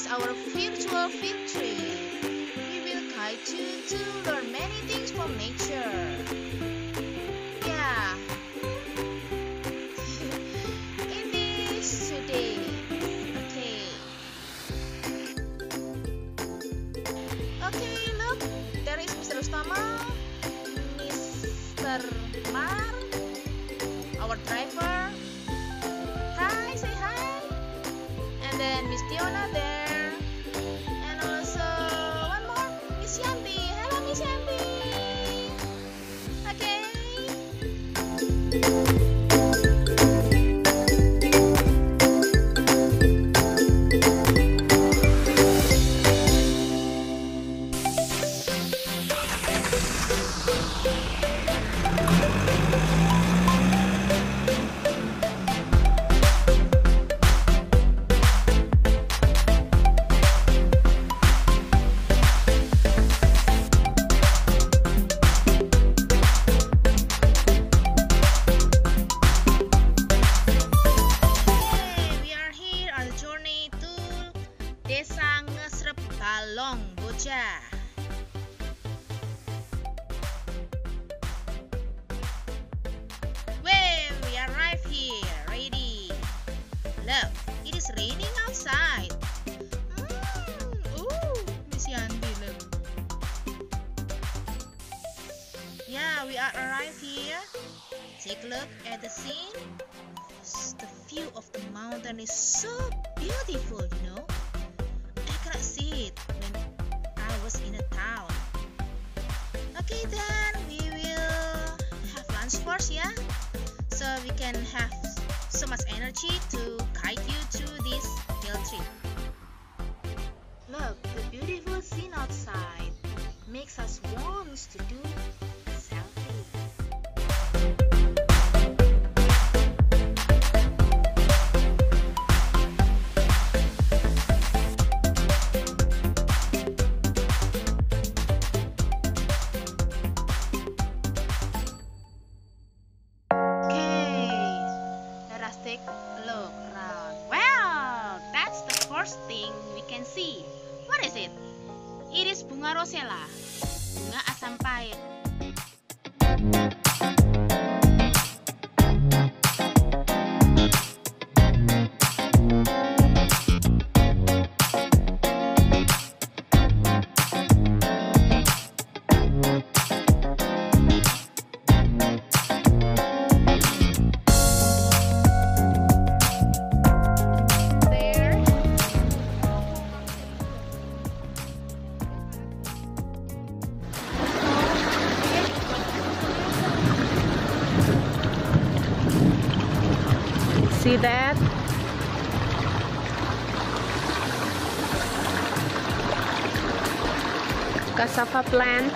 our virtual field trip. We will guide you to learn many things from nature. Yeah. In this today. Okay. Okay, look. There is Mr. Ustama, Mr. Mar, our driver. Hi, say hi. And then Miss Tiona there. And also one more, Miss Yanti. Hello, Miss Yanti. Okay. Desa Ngesrep Balong Bocah. Well, we arrive here, ready. Look, it is raining outside. Miss Yanti, look. Yeah, we are arrived here. Take a look at the scene. The view of the mountain is so beautiful, you know. I cannot see it when I was in a town. Okay, then we will have lunch first, yeah, so we can have so much energy to guide you through this field trip. Look, the beautiful scene outside makes us want to do a selfie. Take a look around. Well, that's the first thing we can see. What is it? It is bunga rosella, bunga asam pahit. See that? Cassava plant.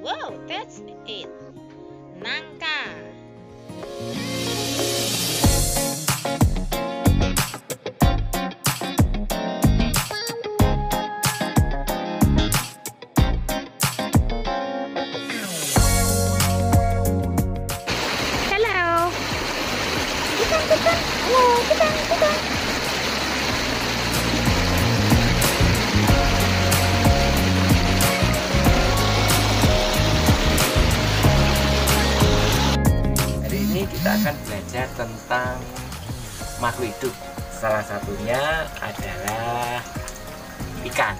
Wow, that's it. Nangka. Hello. Bukan. Oh, bukan. Kita akan belajar tentang makhluk hidup. Salah satunya adalah ikan.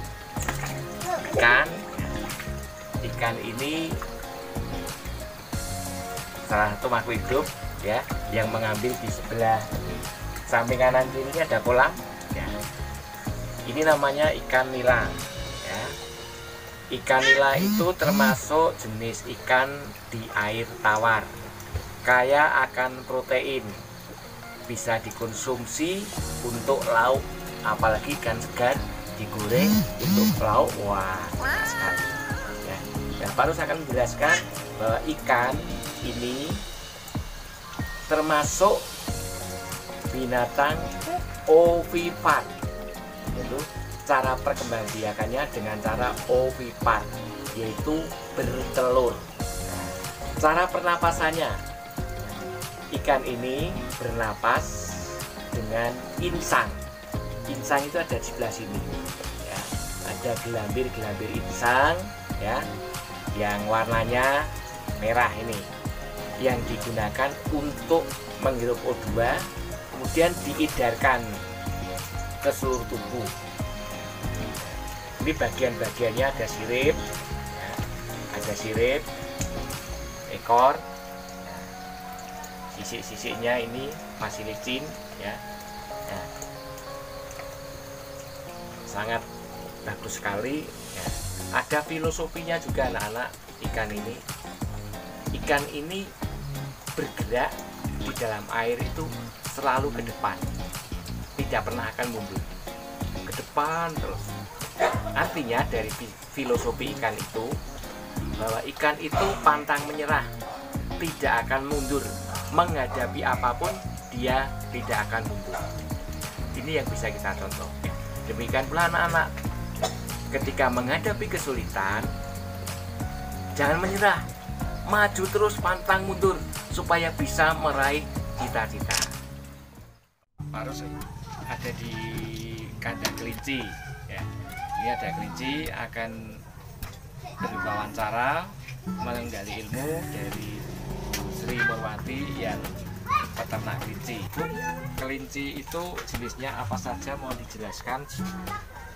Ikan ini salah satu makhluk hidup ya, yang mengambil di sebelah samping kanan kiri ada kolam ya. Ini namanya ikan nila ya. Ikan nila itu termasuk jenis ikan di air tawar, kaya akan protein, bisa dikonsumsi untuk lauk, apalagi ikan segar digoreng untuk lauk. Wah, enak sekali ya. Nah, Pak Rus akan menjelaskan bahwa ikan ini termasuk binatang ovipar, yaitu cara perkembangbiakannya dengan cara ovipar, yaitu bertelur. Nah, cara pernapasannya, ikan ini bernapas dengan insang. Insang itu ada di sebelah sini, ya. Ada gelambir-gelambir insang, ya, yang warnanya merah ini, yang digunakan untuk menghirup O2, kemudian diedarkan ke seluruh tubuh. Ini bagian-bagiannya ada sirip, ya, ada sirip, ekor, ya, sisik-sisiknya ini masih licin, ya. Nah, sangat bagus sekali, ya. Ada filosofinya juga anak-anak ikan ini. Ikan ini bergerak di dalam air itu selalu ke depan, tidak pernah akan mundur, ke depan terus. Artinya dari filosofi ikan itu bahwa ikan itu pantang menyerah, tidak akan mundur, menghadapi apapun dia tidak akan mundur. Ini yang bisa kita contoh. Demikian pula anak-anak, ketika menghadapi kesulitan jangan menyerah, maju terus, pantang mundur supaya bisa meraih cita-cita. Harus ada di kandang kelinci, ya. Ini ada kelinci akan berwawancara menggali ilmu dari Sri Murwati yang peternak kelinci. Kelinci itu jenisnya apa saja, mau dijelaskan?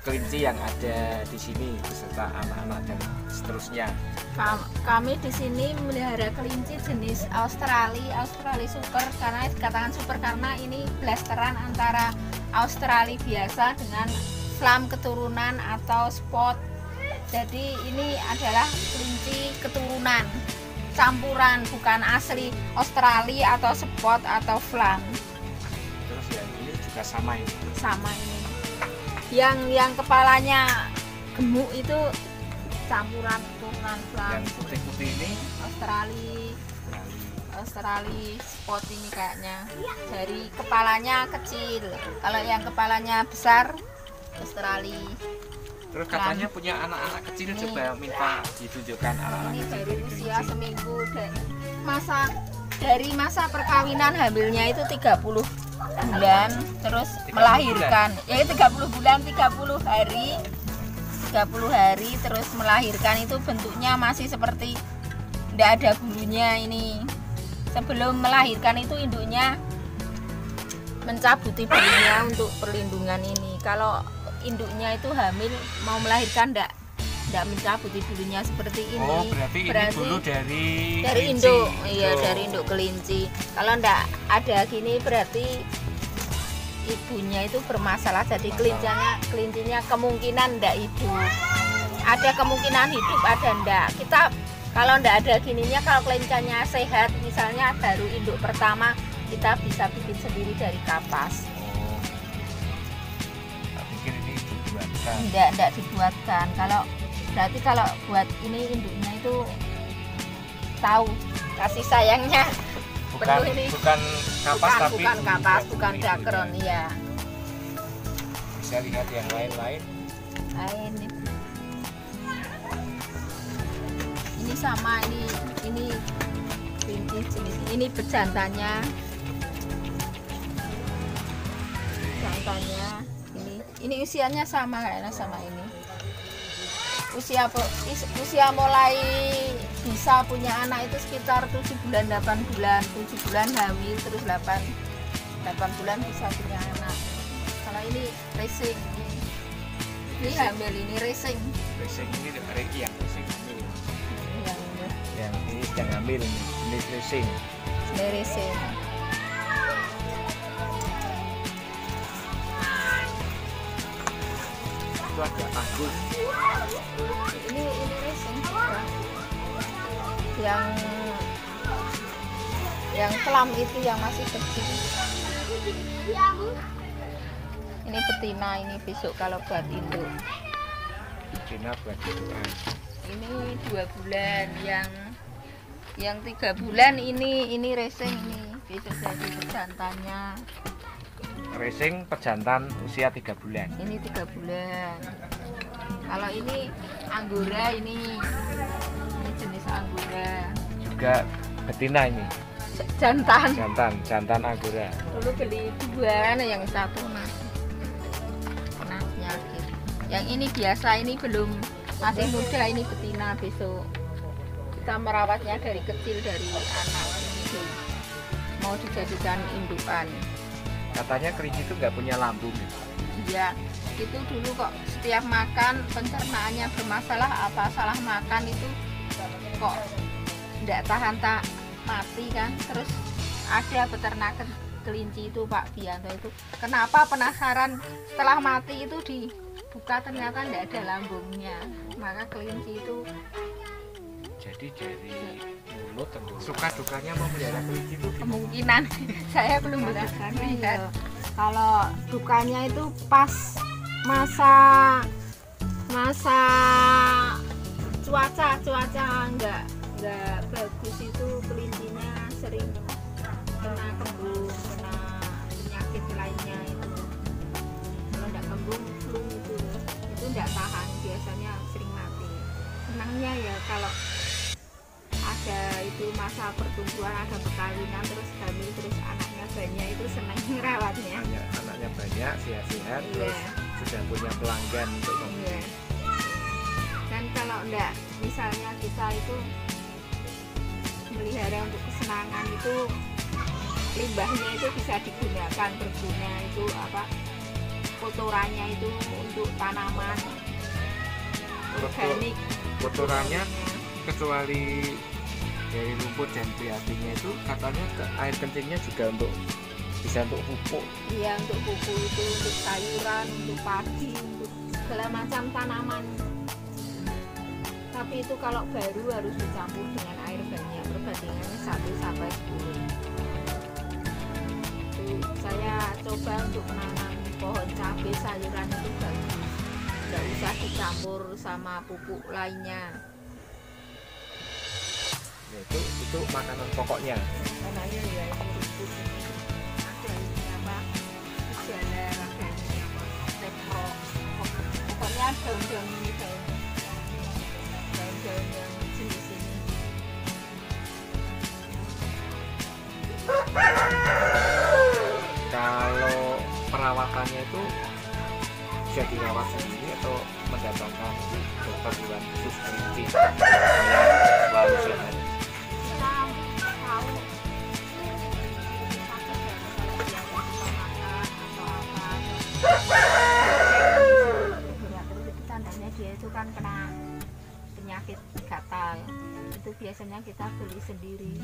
Kelinci yang ada di sini beserta anak-anak dan seterusnya. Kami di sini melihara kelinci jenis Australia super, karena dikatakan super karena ini blasteran antara Australia biasa dengan Flam keturunan atau spot. Jadi ini adalah kelinci keturunan campuran, bukan asli Australia atau spot atau Flam. Terus yang ini juga sama ini. Sama ini. Yang kepalanya gemuk itu campuran keturunan Flam. Yang putih-putih ini Australia spot ini kayaknya. Dari kepalanya kecil. Kalau yang kepalanya besar Australia. Terus katanya punya anak-anak kecil, ini, coba minta ditunjukkan anak-anak ini kecil. dari usia seminggu dari masa perkawinan hamilnya itu 30 bulan, terus 30 melahirkan ya 30 bulan 30 hari terus melahirkan. Itu bentuknya masih seperti tidak ada bulunya. Ini sebelum melahirkan itu induknya mencabuti bulunya untuk perlindungan ini. Kalau induknya itu hamil mau melahirkan tidak mencabuti bulunya seperti ini. Oh, berarti ini bulu dari kelinci. Induk, iya, dari induk kelinci. Kalau tidak ada gini berarti ibunya itu bermasalah. Jadi kelincinya kemungkinan tidak hidup. Ada kemungkinan hidup, ada enggak. Kita kalau tidak ada gininya, kalau kelincinya sehat, misalnya baru induk pertama, kita bisa bikin sendiri dari kapas. Tidak dibuatkan. Berarti kalau buat ini induknya itu tahu kasih sayangnya. Bukan kapas, tapi bukan kapas, bukan dakron, ya. Bisa lihat yang lain-lain. Ini sama, ini jenis ini bejantannya. Ini usianya sama kayaknya sama ini. Usia mulai bisa punya anak itu sekitar 7 bulan 8 bulan, 7 bulan hamil, terus 8 bulan bisa punya anak. Kalau ini racing, ini hamil, ini racing. Racing ini yang racing hamil. Yang ini sedang hamil, ini racing. Ini racing. Itu ada anggur. Ini racing. Yang kelam itu yang masih kecil. Ini betina, ini besok kalau buat induk. Betina buat indukan. Ini 2 bulan, Yang 3 bulan ini racing ini bisa jadi pejantannya. Racing pejantan usia 3 bulan. Ini 3 bulan. Kalau ini Anggora ini jenis Anggora. Juga betina ini. Jantan Anggora. Dulu beli 2, yang 1 kena penyakit. Yang ini biasa, ini belum, masih muda, ini betina. Besok kita merawatnya dari kecil, dari anak ini mau dijadikan indukan. Katanya kelinci itu nggak punya lambung. Iya, itu dulu kok setiap makan pencernaannya bermasalah, apa salah makan itu kok nggak tahan mati kan. Terus ada peternak kelinci itu Pak Bianto itu, kenapa penasaran setelah mati itu dibuka ternyata nggak ada lambungnya. Maka kelinci itu jadi dari mulut suka dukanya memelihara kelinci itu kemungkinan saya belum melihat. Kalau dukanya itu pas masa cuaca nggak bagus, itu kelincinya sering kena kembung, kena penyakit lainnya itu. Kalau nggak kembung, flu itu nggak tahan, biasanya sering mati. Senangnya ya kalau ada itu masa pertumbuhan, ada perkawinan, terus hamil, terus anaknya banyak, itu senang merawatnya. Anaknya banyak, sehat-sehat, terus sudah punya pelanggan untuk Dan kalau enggak, misalnya kita itu melihara untuk kesenangan, itu limbahnya itu bisa digunakan, berguna, itu apa, kotorannya itu untuk tanaman organik. Kotorannya kecuali dari rumput dan prihatinnya itu katanya air kencingnya juga bisa untuk pupuk. Iya, untuk pupuk itu, untuk sayuran, untuk padi, untuk segala macam tanaman. Tapi itu kalau baru harus dicampur dengan air banyak, perbandingannya 1/10. Saya coba untuk menanam pohon cabai, sayuran itu bagus, nggak usah dicampur sama pupuk lainnya. Itu makanan pokoknya. Makanannya ya itu rumput, ada ini apa, gejala, ada ini apa, tepro, pokoknya daun-daun ini, daun-daun yang jenis ini. Kalau perawatannya itu bisa dirawat sendiri atau mendatangkan dokter hewan khusus kelinci selalu sehat? Dia itu kan kena penyakit gatal, itu biasanya kita beli sendiri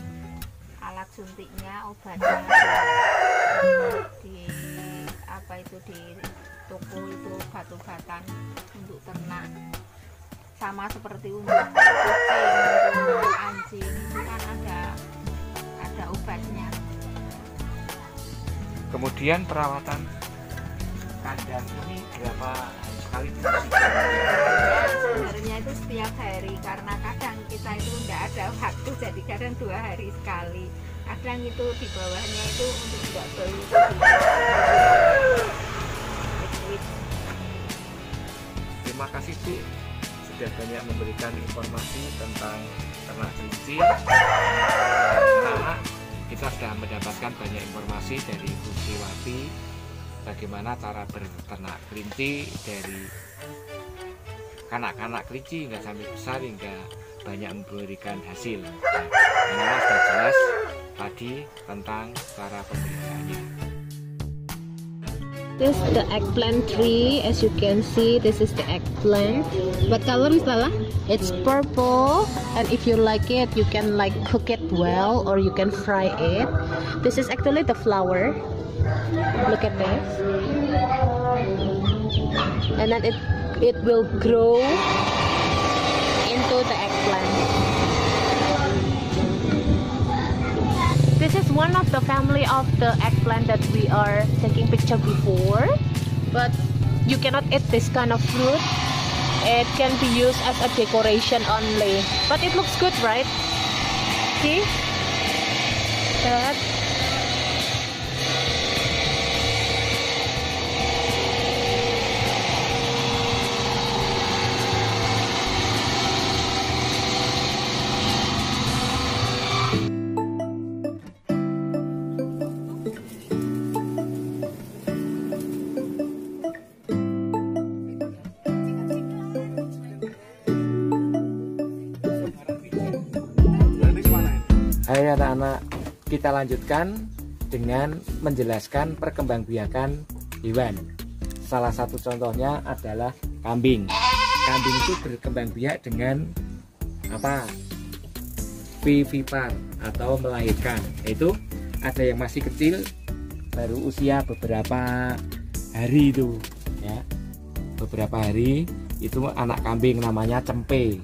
alat suntiknya, obatnya di apa itu di toko itu, obat-obatan untuk ternak, sama seperti untuk kucing, untuk anjing itu kan ada obatnya. Kemudian perawatan kandang ini berapa sekali? Sebenarnya itu setiap hari, karena kadang kita itu tidak ada waktu, jadi kadang 2 hari sekali. Kadang itu di bawahnya itu untuk tidak bau itu liquid. Terima kasih Bu, sudah banyak memberikan informasi tentang ternak kelinci. Pertama, kita sudah mendapatkan banyak informasi dari Bu Sriwati bagaimana cara berternak kelinci, dari kanak-kanak kelinci hingga sampai besar, hingga banyak memberikan hasil. Ini sudah jelas tadi tentang cara pemeliharaannya. This is the eggplant tree. As you can see, this is the eggplant. What color is Lala? It's purple, and if you like it, you can like cook it well, or you can fry it. This is actually the flower. Look at this, and then it will grow into the eggplant. This is one of the family of the eggplant that we are taking picture before, but you cannot eat this kind of fruit. It can be used as a decoration only, but it looks good, right? see? Good. Hai anak-anak, kita lanjutkan dengan menjelaskan perkembangbiakan hewan. Salah satu contohnya adalah kambing. Kambing itu berkembang biak dengan apa? Vivipar atau melahirkan. Yaitu ada yang masih kecil, baru usia beberapa hari itu, ya. Beberapa hari itu anak kambing namanya cempe.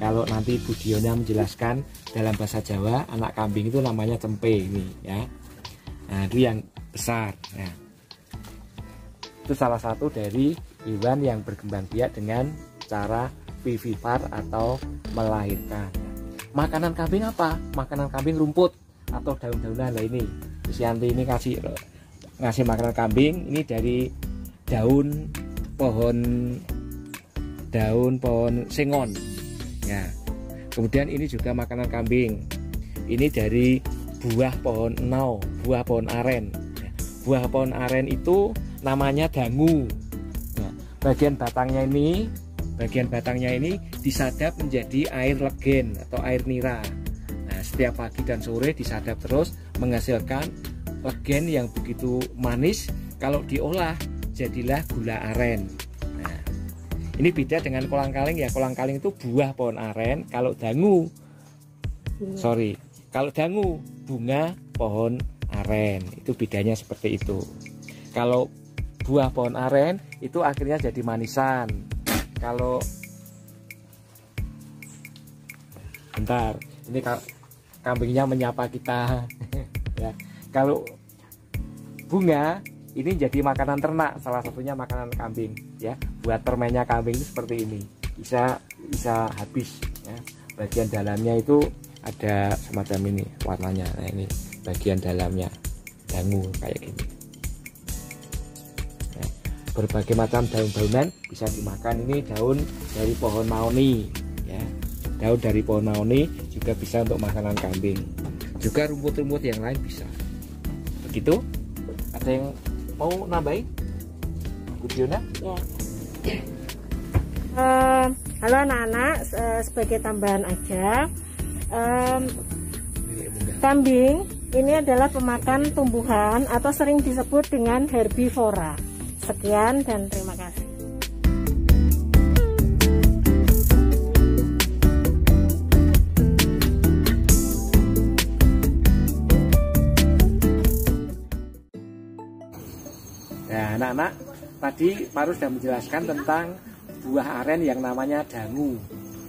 Kalau nanti Bu Dionya menjelaskan dalam bahasa Jawa, anak kambing itu namanya cempe ini, ya. Nah, itu yang besar. Nah, itu salah satu dari hewan yang berkembang biak dengan cara vivipar atau melahirkan. Makanan kambing apa? Makanan kambing rumput atau daun-daunan. Lah ini, Yanti ini ngasih makanan kambing ini dari daun pohon sengon. Ya. Kemudian ini juga makanan kambing. Ini dari buah pohon enau, buah pohon aren. Buah pohon aren itu namanya dangu. Ya. Bagian batangnya ini disadap menjadi air legen atau air nira. Nah, setiap pagi dan sore disadap terus menghasilkan legen yang begitu manis. Kalau diolah jadilah gula aren. Ini beda dengan kolang-kaling ya. Kolang-kaling itu buah pohon aren. Kalau dangu, kalau dangu bunga pohon aren. Itu bedanya seperti itu. Kalau buah pohon aren itu akhirnya jadi manisan. Kalau bentar, ini kambingnya menyapa kita. Ya. Kalau bunga ini jadi makanan ternak, salah satunya makanan kambing, ya. Buat permennya kambing itu seperti ini, bisa habis, ya. Bagian dalamnya itu ada semacam ini warnanya. Nah, ini bagian dalamnya dangu kayak gini. Nah, berbagai macam daun-daunan bisa dimakan. Ini daun dari pohon maoni, ya. Daun dari pohon maoni juga bisa untuk makanan kambing. Juga rumput-rumput yang lain bisa. Begitu? Ada yang mau nambahin? Bu Diona? Ya. Halo anak-anak, sebagai tambahan aja, kambing ini adalah pemakan tumbuhan atau sering disebut dengan herbivora. Sekian dan terima kasih. Nah, anak-anak, tadi Paru sudah menjelaskan tentang buah aren yang namanya dangu.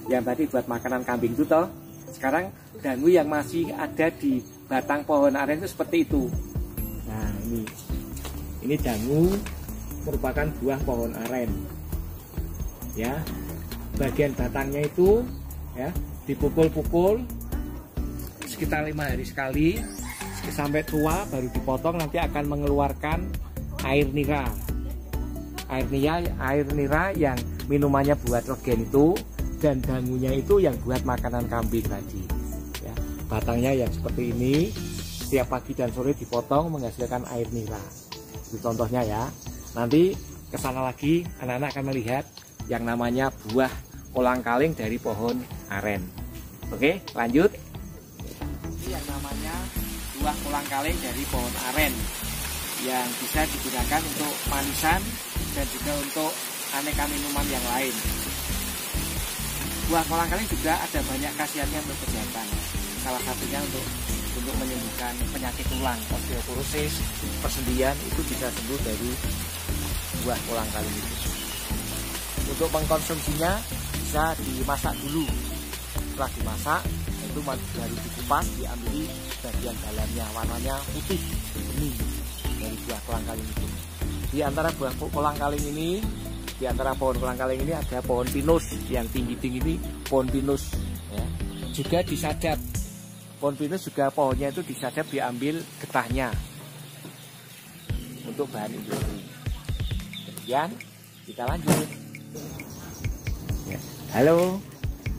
Yang tadi buat makanan kambing itu toh. Sekarang dangu yang masih ada di batang pohon aren itu seperti itu. Nah, ini dangu merupakan buah pohon aren. Ya. Bagian batangnya itu ya dipukul-pukul sekitar 5 hari sekali sampai tua, baru dipotong, nanti akan mengeluarkan air nira. Air nira yang minumannya buat legen itu, dan dangunya itu yang buat makanan kambing tadi, ya. Batangnya yang seperti ini, setiap pagi dan sore dipotong menghasilkan air nira. Itu contohnya ya. Nanti kesana lagi anak-anak akan melihat yang namanya buah kolang-kaling dari pohon aren. Oke, lanjut. Ini yang namanya buah kolang-kaling dari pohon aren yang bisa digunakan untuk manisan dan juga untuk aneka minuman yang lain. Buah kolang-kaling juga ada banyak khasiatnya untuk kesehatan. Salah satunya untuk menyembuhkan penyakit tulang, osteoporosis, persendian, itu bisa sembuh dari buah kolang-kaling itu. Untuk mengkonsumsinya bisa dimasak dulu. Setelah dimasak, itu baru dikupas, diambil bagian dalamnya, warnanya putih bening dari buah kolang-kaling itu. Di antara buah kolang-kaling ini, di antara pohon kolang-kaling ini ada pohon pinus yang tinggi-tinggi ini, pohon pinus, ya. Juga disadap Pohon pinus juga pohonnya itu disadap diambil getahnya untuk bahan industri. Kemudian kita lanjut. Ya. Halo,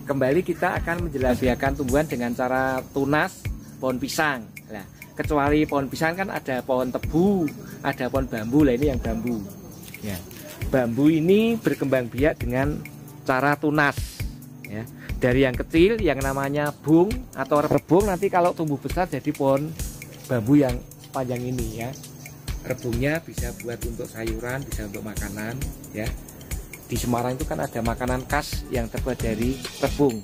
kembali kita akan menjelaskan tumbuhan dengan cara tunas pohon pisang. Nah, kecuali pohon pisang kan ada pohon tebu, ada pohon bambu. Lah ini yang bambu. Ya. Bambu ini berkembang biak dengan cara tunas. Ya. Dari yang kecil yang namanya bung atau rebung, nanti kalau tumbuh besar jadi pohon bambu yang panjang ini ya. Rebungnya bisa buat untuk sayuran, bisa untuk makanan ya. Di Semarang itu kan ada makanan khas yang terbuat dari rebung.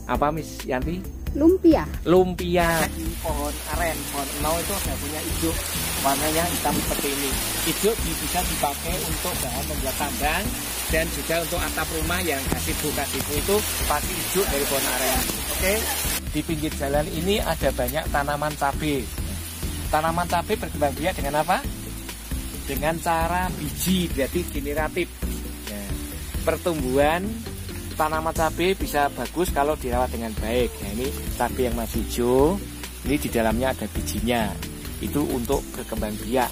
Apa Miss Yanti? Lumpia. Lumpia. Di pohon aren, pohon enau itu daunnya hijau, warnanya hitam seperti ini. Hijau bisa dipakai untuk bahan membuat tambang dan juga untuk atap rumah yang gazebo itu pasti hijau dari pohon aren. Oke. Di pinggir jalan ini ada banyak tanaman cabai. Tanaman cabai berkembang biak dengan apa? Dengan cara biji, berarti generatif. Ya. Pertumbuhan tanaman cabai bisa bagus kalau dirawat dengan baik. Nah, ini cabai yang masih hijau, ini di dalamnya ada bijinya. Itu untuk berkembang biak.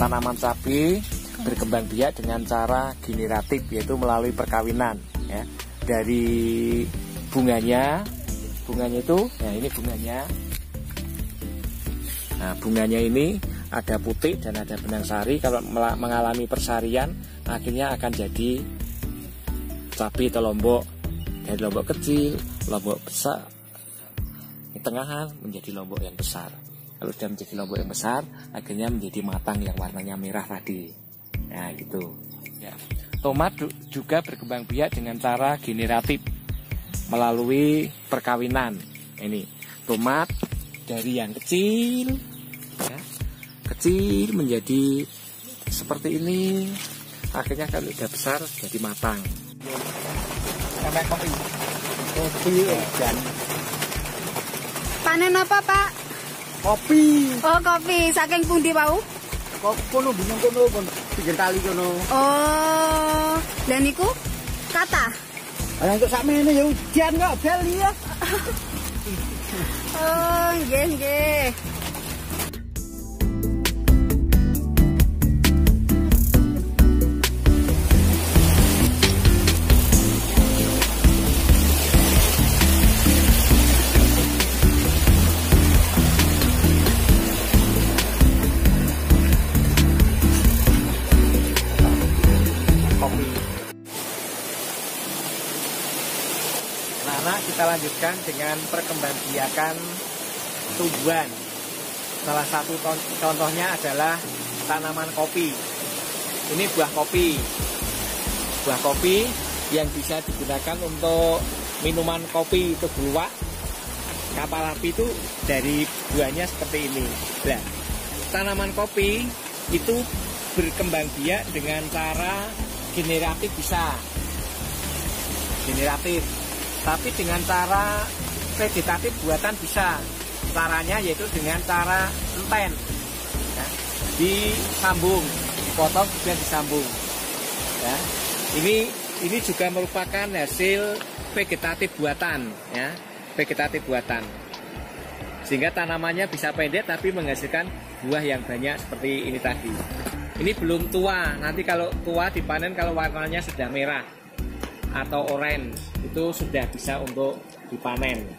Tanaman cabai berkembang biak dengan cara generatif, yaitu melalui perkawinan ya. Dari bunganya itu, nah ini bunganya. Nah, bunganya ini ada putih dan ada benang sari. Kalau mengalami persarian, akhirnya akan jadi cabai atau lombok. Dari lombok kecil, lombok besar, di tengahan menjadi lombok yang besar. Kalau sudah menjadi lombok yang besar, akhirnya menjadi matang yang warnanya merah tadi. Nah, gitu. Ya. Tomat juga berkembang biak dengan cara generatif melalui perkawinan. Ini tomat dari yang kecil, ya, kecil menjadi seperti ini. Akhirnya kalau sudah besar jadi matang. Sampai kopi dan Panen apa, Pak? Kopi. Oh, kopi. Saking pundi, Pak? Kono bingung kono pinggir kali kono. Oh, lha niku kata. Lah kok sakmene ya udan kok bel ya. Oh, nggih, nggih. Kita lanjutkan dengan perkembangbiakan tumbuhan. Salah satu contohnya adalah tanaman kopi. Ini buah kopi. Buah kopi yang bisa digunakan untuk minuman kopi itu gluwak. Kapal api itu dari buahnya seperti ini. Nah, tanaman kopi itu berkembang biak dengan cara generatif bisa. Generatif. Tapi dengan cara vegetatif buatan bisa. Caranya yaitu dengan cara enten. Ya, disambung, dipotong kemudian disambung. Ya, ini juga merupakan hasil vegetatif buatan, ya, vegetatif buatan. Sehingga tanamannya bisa pendek tapi menghasilkan buah yang banyak seperti ini tadi. Ini belum tua, nanti kalau tua dipanen kalau warnanya sudah merah atau orange itu sudah bisa untuk dipanen.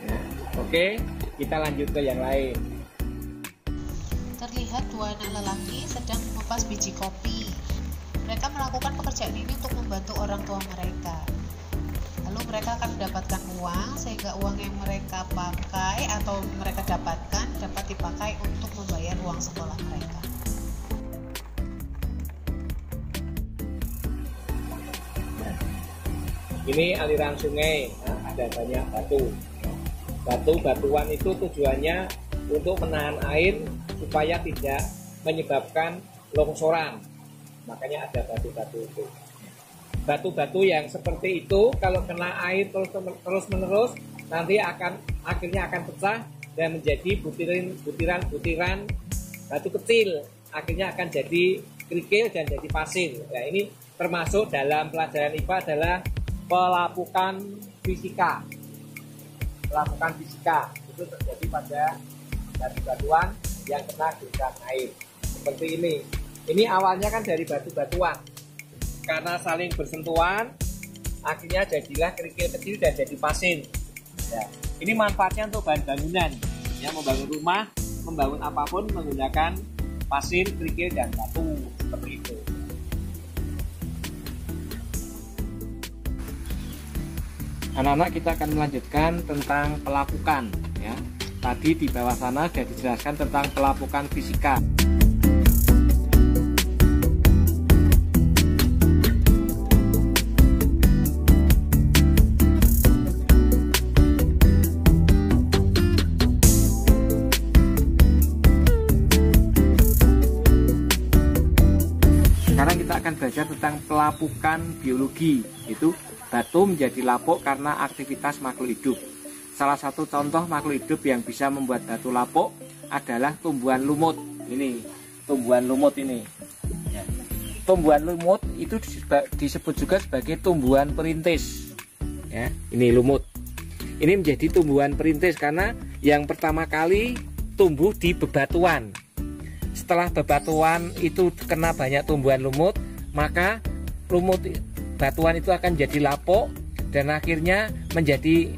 Ya. Oke, kita lanjut ke yang lain. Terlihat dua anak lelaki sedang mengupas biji kopi. Mereka melakukan pekerjaan ini untuk membantu orang tua mereka. Lalu mereka akan mendapatkan uang, sehingga uang yang mereka pakai atau mereka dapatkan dapat dipakai untuk membayar uang sekolah mereka. Ini aliran sungai, nah, ada banyak batu. Batu-batuan itu tujuannya untuk menahan air supaya tidak menyebabkan longsoran. Makanya ada batu-batu itu. Batu-batu yang seperti itu kalau kena air terus-menerus nanti akhirnya akan pecah dan menjadi butiran-butiran batu kecil. Akhirnya akan jadi kerikil dan jadi pasir. Nah, ini termasuk dalam pelajaran IPA adalah pelapukan fisika. Pelapukan fisika itu terjadi pada batu-batuan yang kena guratan air seperti ini. Ini awalnya kan dari batu-batuan, karena saling bersentuhan akhirnya jadilah kerikil kecil dan jadi pasir. Ya, ini manfaatnya untuk bahan bangunan, ya, membangun rumah, membangun apapun menggunakan pasir, kerikil dan batu seperti itu. Anak-anak, kita akan melanjutkan tentang pelapukan, ya. Tadi di bawah sana sudah dijelaskan tentang pelapukan fisika. Sekarang kita akan belajar tentang pelapukan biologi, itu batu menjadi lapuk karena aktivitas makhluk hidup. Salah satu contoh makhluk hidup yang bisa membuat batu lapuk adalah tumbuhan lumut. Ini tumbuhan lumut ini. Ya. Tumbuhan lumut itu disebut juga sebagai tumbuhan perintis. Ya, ini lumut. Ini menjadi tumbuhan perintis karena yang pertama kali tumbuh di bebatuan. Setelah bebatuan itu kena banyak tumbuhan lumut, maka lumut batuan itu akan jadi lapuk dan akhirnya menjadi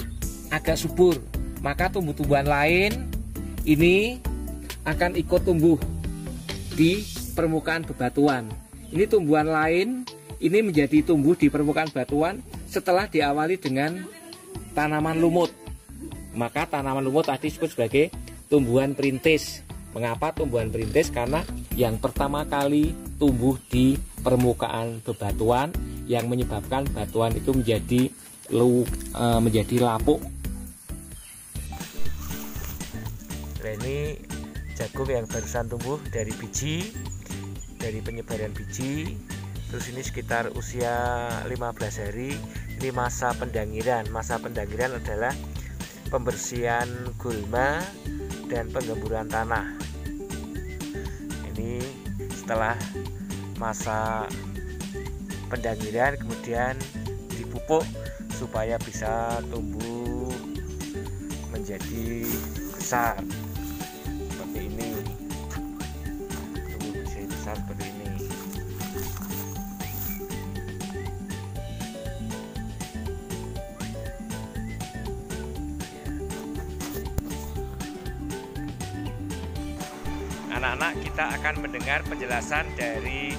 agak subur. Maka tumbuh-tumbuhan lain ini akan ikut tumbuh di permukaan bebatuan. Ini tumbuhan lain ini menjadi tumbuh di permukaan batuan setelah diawali dengan tanaman lumut. Maka tanaman lumut tadi disebut sebagai tumbuhan perintis. Mengapa tumbuhan perintis? Karena yang pertama kali tumbuh di permukaan bebatuan yang menyebabkan batuan itu menjadi lapuk. Nah, ini jagung yang barusan tumbuh dari biji, dari penyebaran biji. Terus ini sekitar usia 15 hari. Ini masa pendangiran. Masa pendangiran adalah pembersihan gulma dan penggemburan tanah. Ini setelah masa pendangiran kemudian dipupuk supaya bisa tumbuh menjadi besar seperti ini. Tumbuh menjadi besar seperti ini. Anak-anak, kita akan mendengar penjelasan dari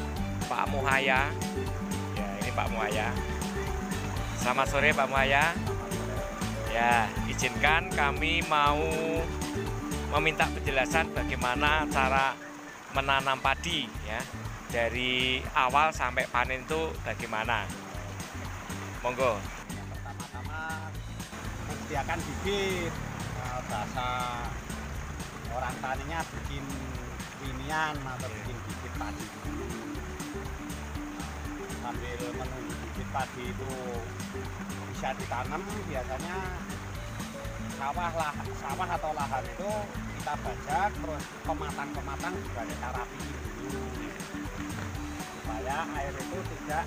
Pak Muhaya. Ya, ini Pak Muhaya. Selamat sore Pak Muhaya. Ya, izinkan kami mau meminta penjelasan bagaimana cara menanam padi, ya, dari awal sampai panen itu bagaimana. Monggo. Pertama-tama menyediakan bibit, bahasa orang taninya bikin winian atau bikin bibit padi dulu. Sambil menunggu bibit padi itu bisa ditanam, biasanya sawah atau lahan itu kita bajak, terus pematang juga kita rapiin dulu supaya air itu tidak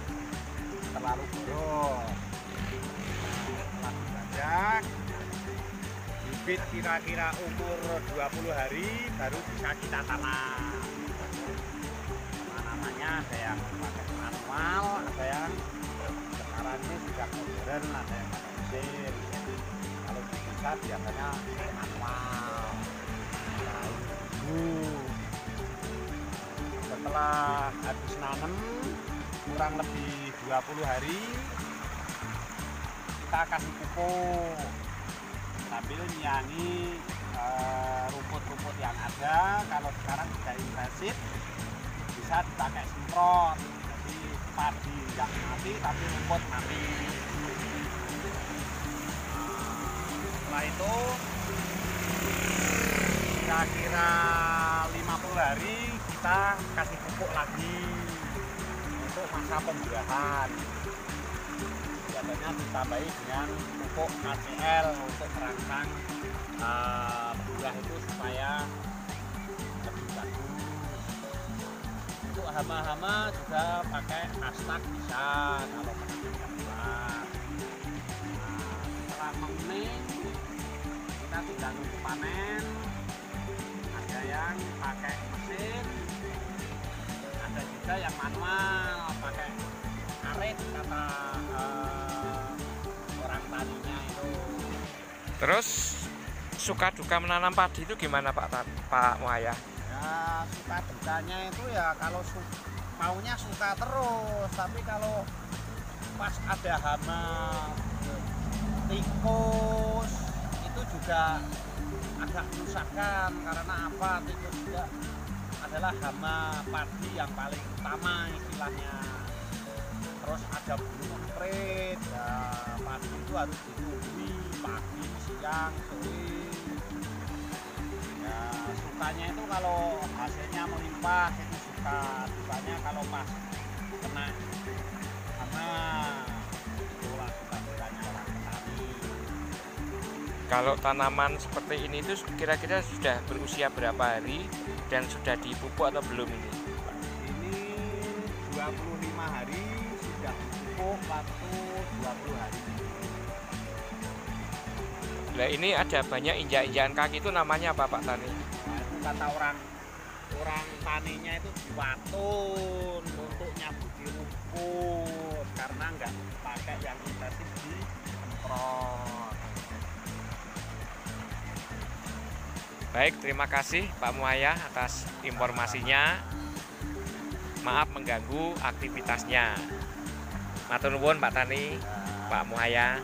terlalu boros. bajak, bibit kira-kira umur 20 hari baru bisa kita tanam. Namanya ada yang pakai manual, ada yang sekarang ini sudah modern, ada yang pakai mesin. Kalau kita biasanya manual. Setelah habis nanam kurang lebih 20 hari kita kasih pupuk sambil nyiangi rumput-rumput yang ada. Kalau sekarang sudah intensif bisa dipakai semprot, jadi padi yang mati tapi rumput mati. Setelah itu kira-kira 50 hari kita kasih pupuk lagi untuk masa pembuahan. Biasanya ditambahi dengan pupuk KCL untuk merangsang buah itu supaya lebih bagus. Untuk hama-hama juga pakai hashtag bisa kalau menanam buah. Setelah menguning kita tinggal nunggu panen. Ada yang pakai mesin, ada juga yang manual pakai karet kata orang taninya itu. Terus suka duka menanam padi itu gimana Pak Muhaya? Ya suka dukanya itu ya kalau maunya suka terus, tapi kalau pas ada hama tikus itu juga agak menyusahkan. Karena apa? Tikus juga adalah hama padi yang paling utama istilahnya. Terus ada burung emprit, ya padi itu harus ditunggu pagi, siang, sore. Ya sukanya itu kalau hasilnya melimpah itu suka, dukanya kalau pas kena hama itulah suka-sukanya orang petani. Kalau tanaman seperti ini itu kira-kira sudah berusia berapa hari dan sudah dipupuk atau belum ini? Ini 25 hari sudah dipupuk, waktu 20 hari. Nah ini ada banyak injak-injakan kaki, itu namanya apa Pak Tani? Nah, itu kata orang taninya itu diwatun untuk nyabuti rumput karena nggak pakai yang intensif di semprot. Baik, terima kasih Pak Muhaya atas informasinya. Maaf mengganggu aktivitasnya. Matur nuwun Pak Tani, Pak Muhaya.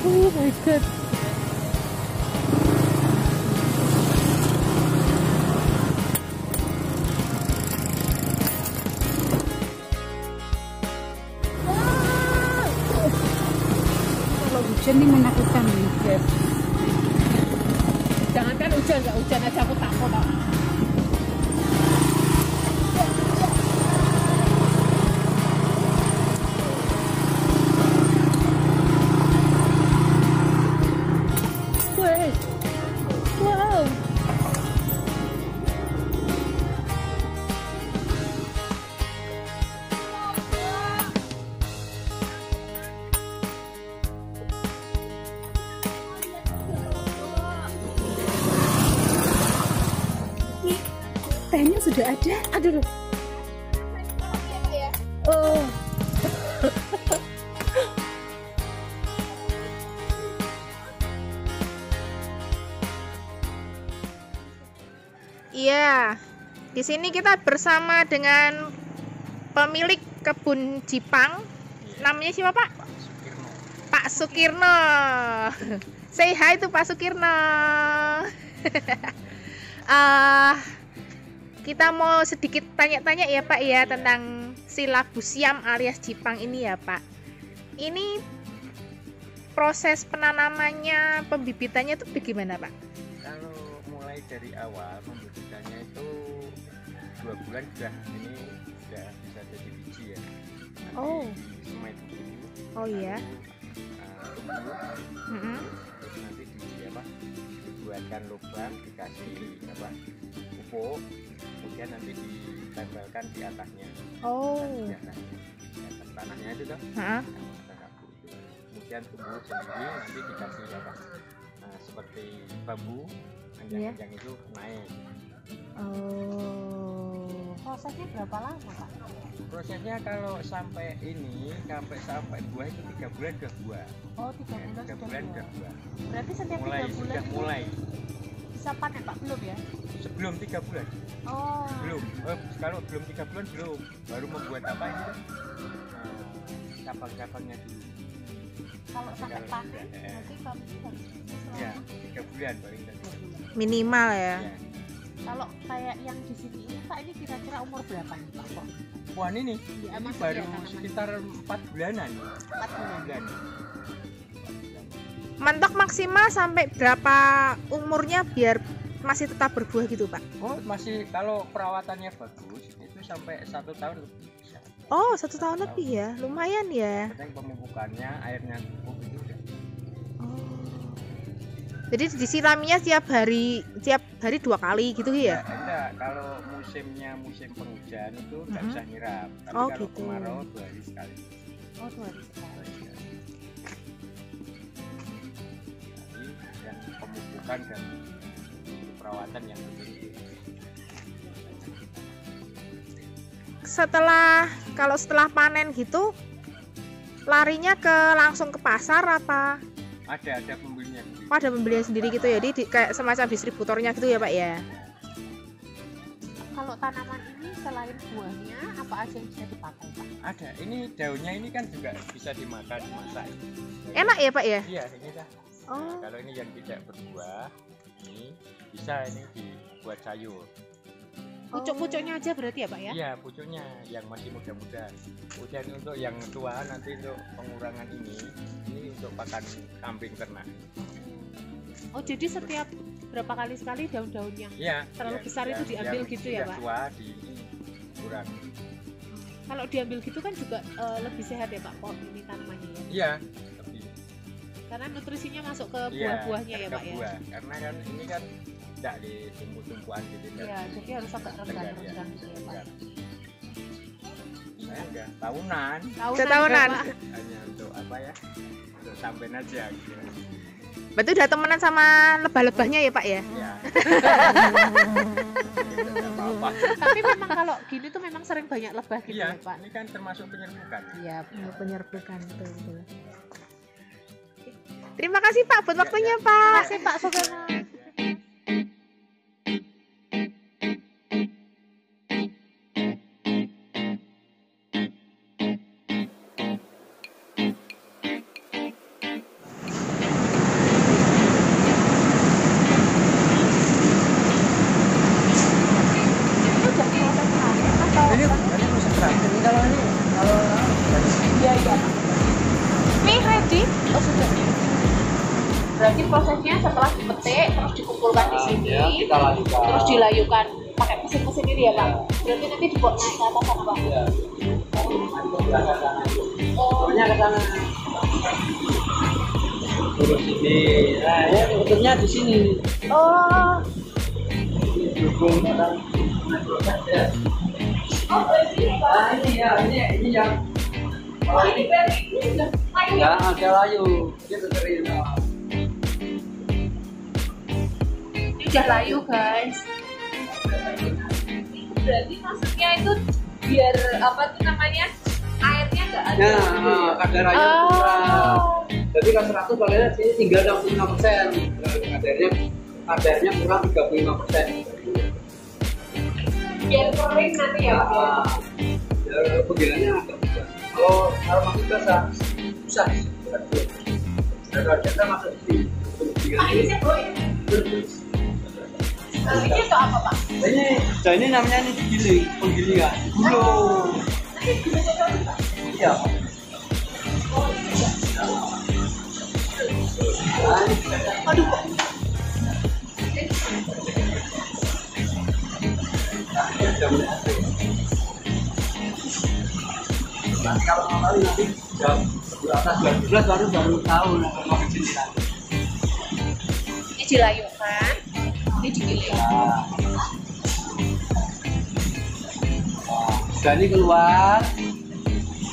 Oh my god. Kalau hujan ini menakutkan nih, guys. Jangankan hujan, nggak hujan aja aku takut. Wow. Tehnya sudah ada. Aduh. Oh. Iya, di sini kita bersama dengan pemilik kebun Jipang. Namanya siapa Pak? Pak Sukirno. Say hi to Pak Sukirno. Kita mau sedikit tanya-tanya ya Pak ya tentang silabus siam alias Jipang ini ya Pak. Ini proses penanamannya, pembibitannya itu bagaimana Pak? Kalau mulai dari awal pembibitannya itu 2 bulan sudah bisa jadi biji ya. Nanti Oh. semai dulu. Oh iya. Tumbuh. Terus nanti dibuatkan lubang, dikasih pupuk, kemudian nanti ditempelkan di atasnya. Oh. Di atas tanahnya itu toh. Kemudian tumbuh sendiri, nanti dikasih seperti bambu, panjang-panjang itu naik. Oh. Prosesnya berapa lama Pak? Prosesnya kalau sampai buah itu 3 bulan sudah buah. Oh 3 bulan 3 bulan sudah buah. Berarti setiap 3 bulan Sudah mulai. bisa panen Pak? Belum ya? Sebelum 3 bulan. Oh. Belum. Kalau belum 3 bulan belum. Baru membuat apa ini? Cabang-cabangnya dulu. Kalau sampai Kalau panen sudah, nanti kami harus Ya, 3 bulan paling tidak. Minimal ya. Ya. Kalau kayak yang di sini ini Pak, ini kira-kira umur berapa nih Pak? Kok? Wah ini Ya, ini maksudnya baru tanaman. sekitar 4 bulanan. 4 bulan. Mentok maksimal sampai berapa umurnya biar masih tetap berbuah gitu Pak? Oh masih, kalau perawatannya bagus itu sampai 1 tahun lebih bisa. Oh 1 tahun lebih ya, lumayan ya. Kadang pemupukannya, airnya cukup itu udah. Oh. Jadi disiraminya tiap hari 2 kali gitu ya? Enggak, kalau musim penghujan itu nggak bisa nyiram. Tapi Oh, kalau gitu. kemarau 2 hari sekali. Oh 2 hari sekali. Jadi yang pemupukan dan perawatan yang penting. Setelah panen gitu larinya langsung ke pasar apa? Ada pembelinya sendiri. Oh, ada pembelian sendiri gitu ya, jadi kayak semacam distributornya gitu ya Pak ya? Kalau tanaman ini selain buahnya apa aja yang bisa dipakai Pak? Ada, ini daunnya ini kan juga bisa dimakan, dimasak. Enak ya Pak ya? Iya, ini dah. Oh. Kalau ini yang tidak berbuah, ini bisa dibuat sayur. Pucuk-pucuknya aja berarti ya Pak ya? Iya, pucuknya yang masih muda-muda. Kemudian untuk yang tua nanti untuk pengurangan ini untuk pakan kambing ternak. Oh jadi setiap berapa kali sekali daun-daunnya? Iya. Terlalu besar itu diambil gitu ya, Pak? Tua kurang. Kalau diambil gitu kan juga lebih sehat ya Pak, ini tanamannya ya? Iya, lebih. Karena nutrisinya masuk ke Iya, buah-buahnya ya ke Pak ya? buah. Karena kan ini kan tidak ditumpuk-tumpukan gitu. Iya, jadi harus agak renggang-renggang gitu ya Pak. Iya. Saya udah tahunan. Setahunan. Pak. Hanya untuk apa ya? Untuk sampein aja gitu. Berarti udah temenan sama lebah-lebahnya ya Pak ya? Ya. Apa-apa. Tapi memang kalau gini tuh memang sering banyak lebah gitu Iya, ya Pak. ini kan termasuk penyerbukan. Iya, Penyerbukan betul. Terima kasih Pak buat Iya, waktunya iya. Pak. terima kasih Pak Sugana. Ini ready? Oh sudah. Berarti prosesnya setelah dipetik terus dikumpulkan di sini, kita lanjutkan. terus dilayukan pakai mesin-mesin ini ya Pak. Berarti nanti dibawa naik ke atas sana Pak. Oh, Pokoknya ke sana. Terus ini, nah ya sebetulnya di sini. oh, Dukung orang. Nah ini ya, ini yang. Oh ini ya ada layu, dia benerin. ini udah layu guys. Berarti maksudnya itu biar apa tuh namanya airnya nggak ada. Nah, kadar air kurang. Jadi kan 100 kalian sini tinggal 65%. Kadarnya kurang 35%. Biar kering nanti ya Pak. Ya, penggilingannya agak susah. Kalau masuk ke susah. Kalau kita masuk di Pak ini saya bawa ya. Ini untuk apa Pak? ini namanya ini giling, penggilingan. Gulung. Iya. Aduh. Nanti kalau mau tahu nanti jam atas 12 baru tahu mau ke sini lagi. Ini dilayukan, ini digiling. Sudah ini keluar.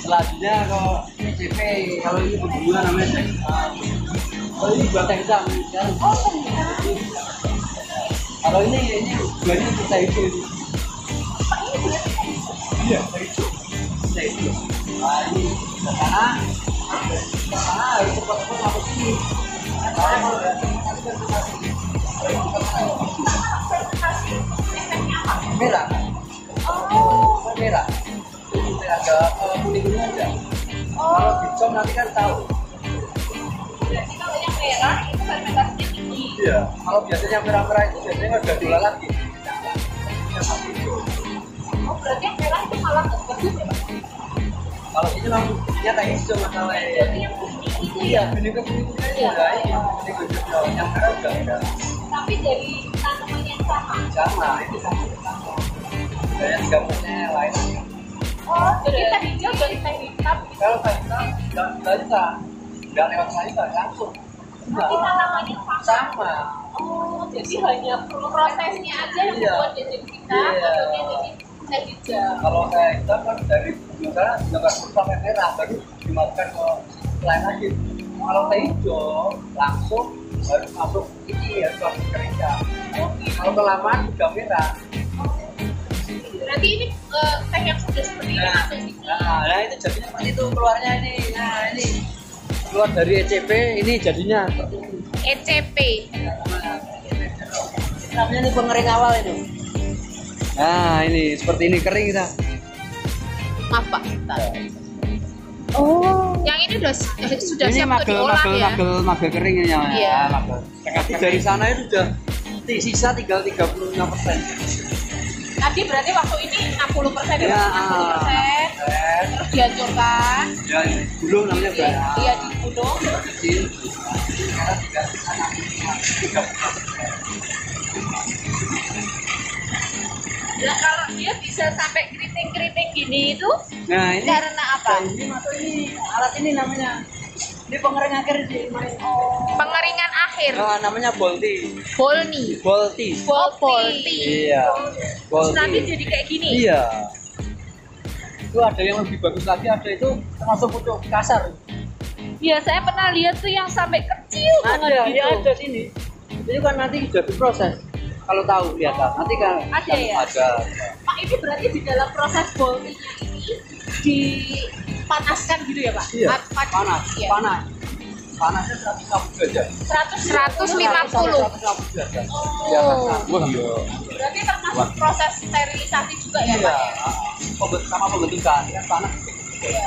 Selanjutnya kalau ECP, kalau ini pembunuhan namanya kalau ini buat exam ya. Kalau ini buahnya kita hijau ini. Iya, kita hijau. Nah ini ke sana harus cepat-cepat masuk sini. Merah. Oh, merah. Ada kuning-kuning aja. Kalau hijau nanti kan tahu. Berarti kalau yang merah itu fermentasinya tinggi. Iya. Kalau biasanya merah-merah itu biasanya udah gula lagi. Yang masih hijau. Oh, berarti yang merah itu malah bagus ya, Pak? Kalau ini langsung nyata hijau masalahnya. Berarti yang kuning itu Iya, ya. kuning ke kuning aja. Iya, kuning ke hijau. Yang merah udah ada. Tapi dari tanaman yang sama. Sama, itu sama. Kayak gambarnya lain. Oh, jadi teh hijau dan teh hitam. Kalau kita nggak bisa, nggak lewat saya langsung. Tapi tanamannya sama. Sama. Oh, jadi hanya prosesnya aja yang Iya. membuat dia jadi hitam, Iya. bentuknya jadi teh hijau. Kalau kayak kita kan dari misalnya juga sampai merah baru dimasukkan ke lain lagi. Kalau teh hijau langsung harus masuk ini harus masuk keringkan. Kalau kelamaan sudah merah. Berarti ini teh yang sudah seperti ini masuk sini. Nah itu jadinya seperti itu keluarnya ini. Nah ini keluar dari ECP ini jadinya seperti ini. ECP. Namanya ini pengering awal itu. Nah ini seperti ini kering kita. Maaf Pak. Oh, yang ini sudah Ini siap untuk diolah ya? magel kering ya. Iya. Magel. Tapi dari sana itu sudah sisa tinggal 35%. Tadi berarti waktu ini 60% ya? Ya, 60% terus dihancurkan. Ya, gulung namanya berapa? Iya, digulung. Kecil. Sekarang tinggal sisa 35%. Nah, kalau dia bisa sampai keriting-keriting gini itu Nah ini karena apa? Ini masuk ini alat ini namanya. Ini pengering akhir di main. Pengeringan akhir. Namanya bolti. Bolni. Bolti. Oh, bolti. Iya. Terus Bolti. nanti jadi kayak gini. Iya. Itu ada yang lebih bagus lagi, ada itu termasuk pucuk kasar. Iya, saya pernah lihat tuh yang sampai kecil banget Ada, gitu. ya ada sini. Itu kan nanti sudah diproses. Kalau tahu kelihatan. Nanti kan Ada ya? Ada. Pak, ini berarti di dalam proses boltingnya ini dipanaskan gitu ya, Pak? Iya. Panas. Iya. Panas. Panasnya 150 derajat. 150. 150 derajat. Oh. Iya, wah, iya. Berarti termasuk proses sterilisasi juga ya, Iya. Pak? Sama pembentukan kan panas. Iya.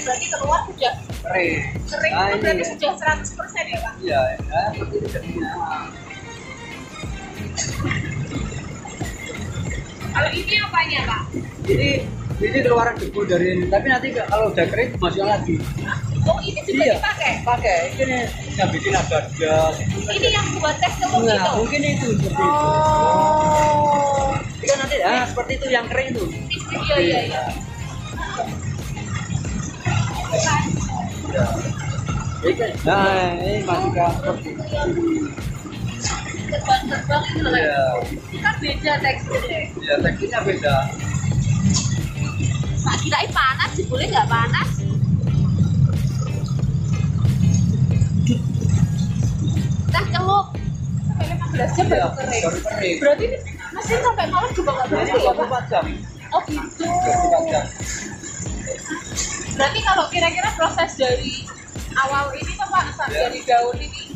Berarti keluar sudah Kering. kering Nah, itu ini berarti ya. sudah 100% ya, Pak? Iya, ya, seperti itu jadinya. Kalau ini apanya, Pak? Ini keluaran debu dari ini, tapi nanti kalau udah kering masuk lagi. Oh, ini juga Iya. dipakai? Pakai, ini yang bikin ada gas. Ini yang buat tes telur Nah, itu? mungkin itu seperti itu. Oh. Ini kan nanti, seperti itu yang kering itu. Iya, iya. Nah, ini masih seperti itu. Terbang-terbang itu loh. Iya. Ini kan beda teksturnya. Ya, teksturnya beda. Pak, kirain panas sih, boleh nggak panas? Nah, celup. Sampai 15 jam baru kering. Baru kering. Berarti ini mesin sampai malam juga nggak berhenti ya, Pak? 24 jam. Oh, gitu. 24 jam. Berarti kalau kira-kira proses dari awal ini tuh Pak, sampai dari daun ini,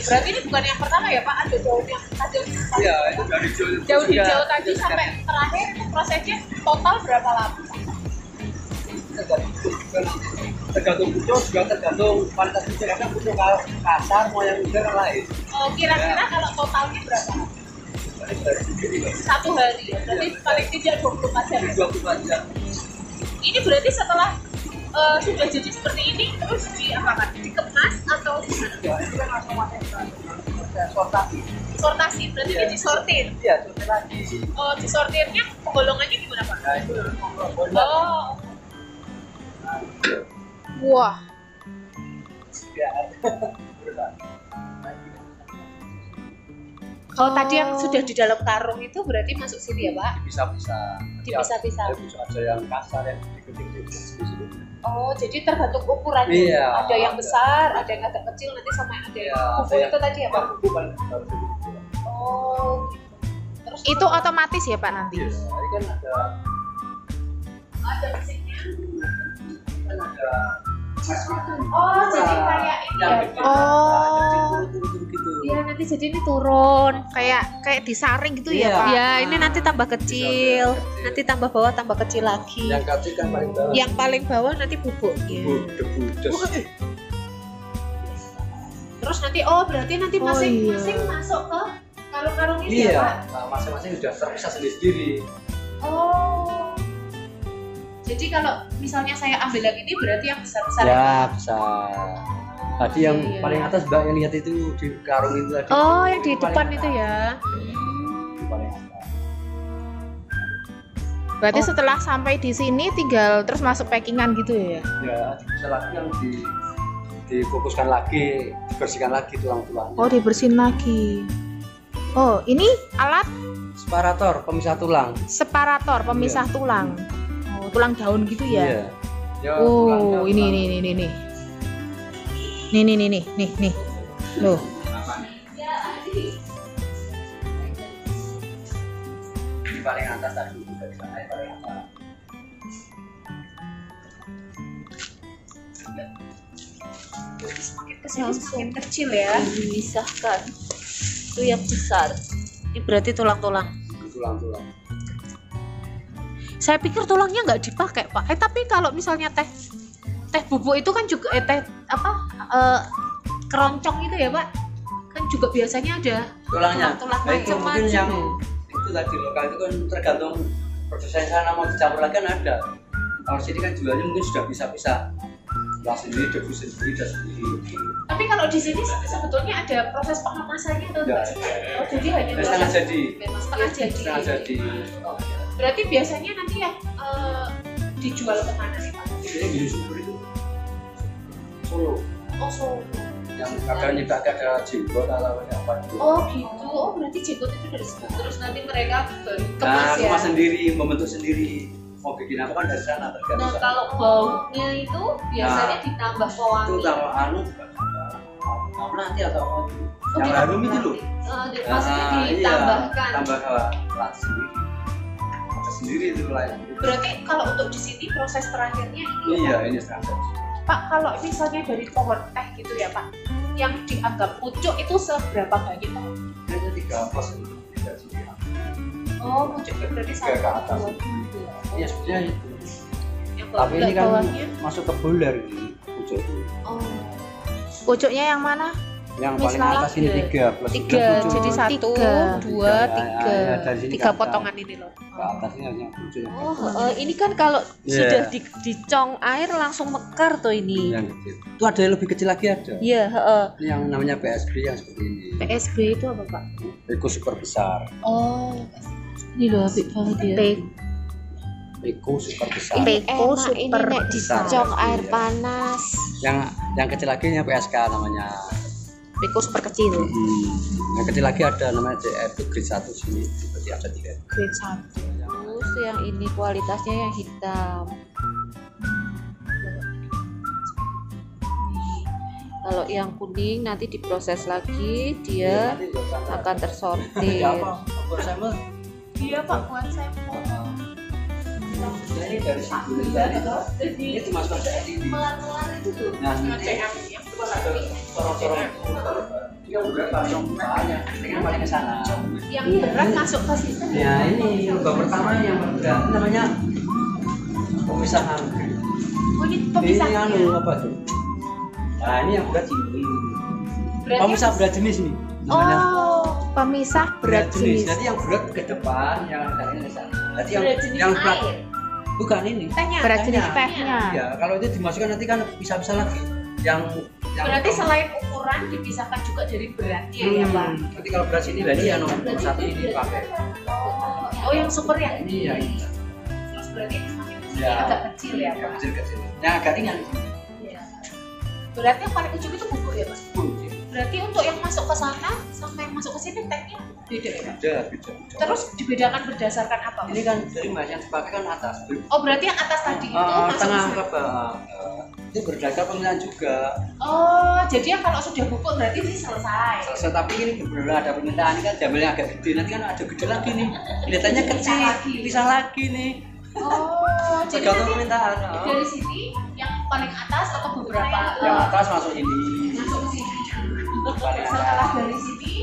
berarti ini bukan yang pertama ya Pak, ada daun yang ada Iya, itu dari daun hijau tadi sampai terakhir itu prosesnya total berapa lama? Tergantung pucuk, juga tergantung kualitas pucuk. Karena pucuk kasar mau yang muda kan lain. Oh, kira-kira kalau totalnya berapa? Satu hari ya, berarti paling tidak 24 jam. 24 jam. Ini berarti setelah sudah jadi seperti ini terus dikemas atau atau sortasi? Berarti ini disortir? Iya, sortir lagi. Oh, disortirnya penggolongannya gimana Pak? Nah, itu Oh. Wah. ya. Kalau tadi yang sudah di dalam karung itu berarti masuk sini ya Pak? Bisa-bisa. Dipisah-pisah. Bisa ada yang kasar, yang dikit-dikit. Oh, jadi tergantung ukurannya. Iya. Ada yang besar, ada yang agak kecil, nanti sama ada yang bubuk itu tadi ya Pak? Bukan. Oh, gitu. Terus Itu otomatis ya Pak nanti? Yes, ini kan ada mesinnya. kan ada Oh, jadi kayak ini ya. Oh. turun-turun gitu. Iya, nanti jadi ini turun. Kayak disaring gitu Iya. ya Pak? Ya, ini nanti tambah kecil. Nanti tambah bawah, tambah kecil lagi. Yang kecil kan paling bawah. Yang paling bawah nanti bubuknya. debu das. Terus nanti berarti nanti Oh, masing-masing iya. masuk ke karung-karung ini ya, Pak? Iya, nah, masing-masing sudah terpisah sendiri. Oh. Jadi kalau misalnya saya ambil yang ini berarti yang besar-besar Ya, bisa. Tadi yang Iya. paling atas Mbak yang lihat itu di karung itu tadi. Oh, yang di Paling depan atas. itu ya. Paling atas. Berarti setelah sampai di sini tinggal terus masuk packingan gitu ya? Ya, bisa lagi yang difokuskan lagi, dibersihkan lagi tulang-tulangnya. Oh, dibersihin lagi. Oh, ini alat Separator pemisah tulang. separator pemisah tulang. Oh, tulang daun gitu ya? Iya. Ya, Oh, tulangnya ini. Nih. Loh. di paling atas tadi juga di sana yang paling atas. Semakin kesini semakin kecil ya. Dipisahkan. Itu yang besar. Ini berarti tulang-tulang. Tulang-tulang. Saya pikir tulangnya nggak dipakai Pak. Tapi kalau misalnya teh bubuk itu kan juga keroncong itu ya Pak, kan juga biasanya ada Tulangnya. tulang Nah, itu mungkin macam-macam. yang itu tadi lokal itu kan tergantung produsen sana mau dicampur lagi kan ada. Kalau sini kan jualnya mungkin sudah bisa-bisa. Tulang sendiri, debu sendiri, dan sendiri. Tapi kalau di sini sebetulnya ada proses pengemasannya tuh. Ya, Oh, jadi hanya ya. Setengah jadi. setengah jadi. Setengah jadi. Berarti biasanya nanti yang dijual kemana sih Pak? Ini gini seperti itu. Solo. Oh, Solo. Yang kadang nyebak ada jenggot atau apa itu. Oh gitu. Oh berarti jenggot itu dari situ. Terus nanti mereka baru kemas Nah, ya. kemas sendiri, membentuk sendiri. Mau bikin apa kan dari sana tergantung. Nah, sana. kalau baunya itu biasanya ditambah itu pewangi. tambah anu nanti atau apa itu. Yang harum itu loh. Maksudnya Nah, ditambahkan. Iya, tambah alat sendiri. Ada sendiri itu lain. Berarti kalau untuk di sini proses terakhirnya ini Iya, ini standar. Pak, kalau misalnya dari pohon teh gitu ya Pak, yang dianggap pucuk itu seberapa banyak Pak? Ini 3 plus ini tidak sini. Oh, pucuknya berarti Tiga ke atas. dua, tiga. Iya, sebenarnya itu. Yang Tapi ini kan bawahnya? masuk ke bulir ini pucuk itu. Oh. Pucuknya yang mana? Yang paling Misalnya atas ini 3 plus Tiga, pucuk. jadi satu, dua, tiga. dari sini Tiga ke atas. potongan ini loh. Ke atas ini hanya pucuk. Oh, ini kan kalau Iya. sudah dicong air langsung mekar tuh ini. Yang kecil. Itu ada yang lebih kecil lagi ada. Iya, heeh. Ini yang namanya PSB yang seperti ini. PSB itu apa Pak? Eko super besar. Oh, Ini loh apik banget ya. Eko super besar. Peko Enak ini super nek besar. dicong air Iya. panas. Yang kecil lagi yang PSK namanya. Peko super kecil. Yang kecil lagi ada namanya CF itu grade 1 sini. Berarti ada 3. Grade 1. Terus yang ini kualitasnya yang hitam. Kalau yang kuning nanti diproses lagi, dia akan tersortir. Ya apa? Buat sampel. Iya Pak, buat saya mau. Ini dari situ ini dimasukkan ke ini. Melar-melar itu tuh. Nah, Dengan ini CM yang sorong-sorong ini udah langsung banyak dengan paling ke sana. yang berat masuk ke situ. Ya ini lubang pertama yang berat namanya pemisahan. Oh ini Ini pemisahnya. anu apa tuh? Nah ini yang berat ini. Berarti Pemisah berat jenis nih. Namanya Oh, pemisah berat jenis. Jadi yang berat ke depan, yang agak ke sana. Jadi berat jenis yang berat air. bukan ini. Tehnya. Berat jenis Tehnya. tehnya. Ya kalau itu dimasukkan nanti kan bisa-bisa lagi. Yang Berarti selain ukuran dipisahkan juga dari beratnya ya Pak. Nanti kalau beras ini berarti yang nomor 1 ini dipakai. Oh yang super yang Ini ya. terus berarti Ya. agak kecil ya Pak. Kecil-kecil. Yang agak ringan. Iya. Berarti yang paling ujung itu bubuk ya Mas? Bubuk. Berarti untuk yang masuk ke sana sama yang masuk ke sini tanknya beda ya? Beda. Terus dibedakan berdasarkan apa? Ini kan dari Mas yang dipakai kan atas. Oh berarti yang atas tadi itu masuk Tengah ke ke bawah. Itu berdasar pemilihan juga. Oh jadi yang kalau sudah bubuk berarti ini selesai. Selesai, tapi ini berbeda ada permintaan ini kan jambilnya agak gede, nanti kan ada gede lagi nih. Kelihatannya kecil, bisa lagi nih. Oh jadi Tergantung nanti permintaan. dari sini yang paling atas atau beberapa Yang atas masuk ini. masuk ke sini. Paling Setelah atas. dari sini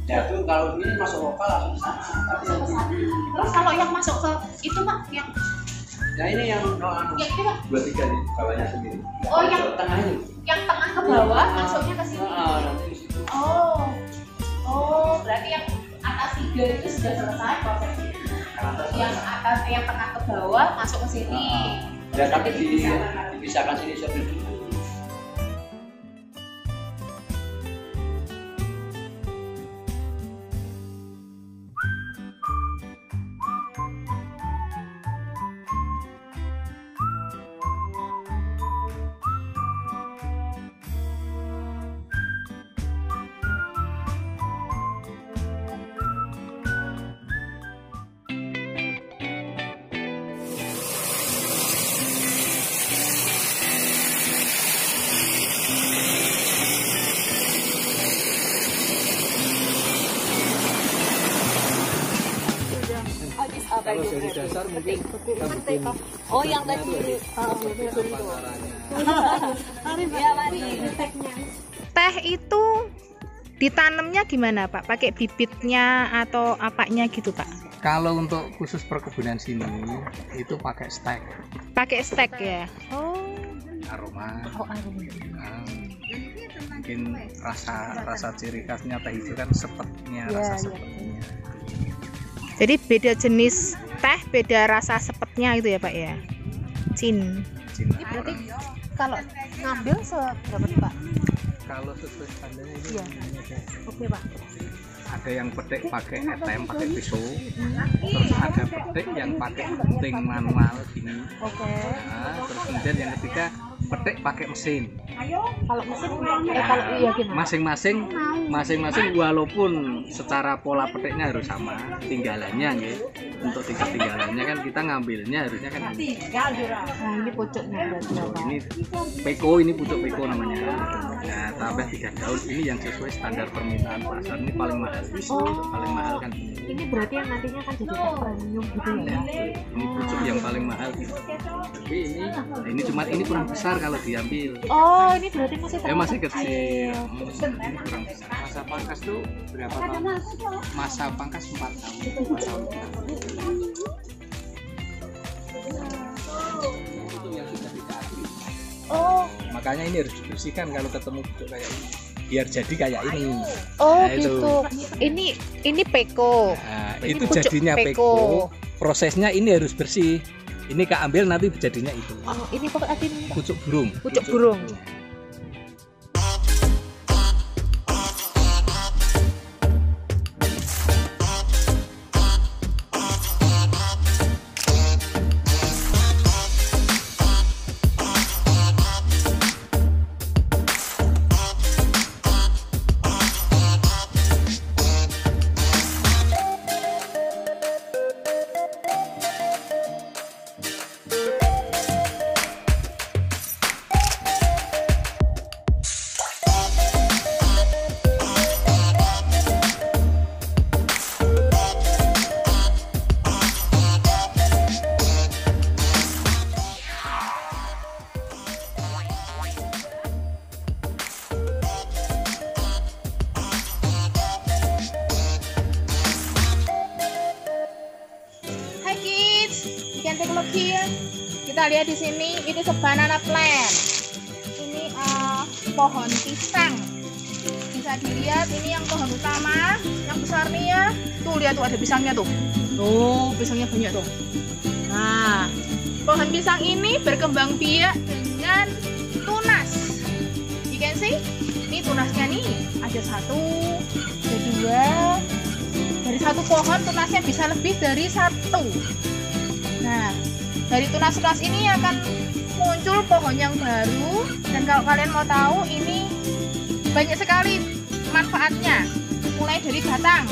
Ya itu kalau ini masuk lokal langsung sana. Tapi masuk ke sana. Terus kalau yang masuk ke itu Pak yang ya ini yang itu Pak 23 nih bawahnya sendiri. Oh, yang tengah ini. yang tengah ke bawah masuknya ke sini. Nanti di situ. Oh berarti yang atas 3 itu sudah selesai prosesnya. Yang atas yang tengah ke bawah masuk ke sini. Ya tapi dipisahkan sini sopir dulu. Kalau dari dasar mungkin kita bikin Oh yang tadi ya mari. Teh itu ditanamnya gimana Pak? Pakai bibitnya atau apanya gitu Pak? Kalau untuk khusus perkebunan sini itu pakai stek Pakai stek ya? Oh. aroma. Oh aroma. Mungkin rasa ciri khasnya teh itu kan sepetnya, Ya, rasa ya. sepetnya. Jadi beda jenis teh, beda rasa sepetnya itu ya Pak ya? Cina. Berarti Kalau ngambil seberapa nih Pak? kalau sesuai standarnya ini Iya. Oke Pak. ada yang petik pakai ATM pakai pisau, terus ada petik yang pakai gunting manual gini. Oke. Nah, terus kemudian yang ketiga petik pakai mesin. Kalau mesin kalau iya gimana? Masing-masing walaupun secara pola petiknya harus sama, tinggalannya nggih. Untuk tinggalannya kan kita ngambilnya harusnya kan ini. Nah, ini pucuknya berarti ya, Pak. Ini peko, ini pucuk peko namanya. Nah, tambah 3 daun ini yang sesuai standar permintaan pasar, ini paling mahal. Paling mahal kan ini. Ini berarti yang nantinya kan jadi premium gitu ya? Ini pucuk yang paling mahal gitu. Tapi ini cuma ini kurang besar kalau diambil. Oh, ini berarti masih Masih terlalu kecil. Ini kurang besar. Masa pangkas tuh berapa tahun? Masa pangkas 4 tahun. 4 tahun. Itu yang sudah dicari. Oh, Makanya ini harus dibersihkan kalau ketemu pucuk kayak ini. Biar jadi kayak ini. oh Nah, itu. gitu. Ini peko. Nah, Ini itu pucuk jadinya peko. peko. Prosesnya ini harus bersih. Ini keambil nanti jadinya itu. Oh, ini pokoknya ini Pucuk burung. pucuk burung. Hai kids, you can take a look here. Kita lihat di sini, it is a banana plant. Ini pohon pisang. Bisa dilihat ini yang pohon utama, yang besar nih ya. Tuh lihat tuh ada pisangnya tuh. Tuh pisangnya banyak tuh. Nah, pohon pisang ini berkembang biak dengan tunas. You can see? Ini tunasnya nih ada 1, ada 2. Dari satu pohon tunasnya bisa lebih dari 1. Nah, dari tunas-tunas ini akan muncul pohon yang baru. Dan kalau kalian mau tahu, ini banyak sekali manfaatnya, mulai dari batang.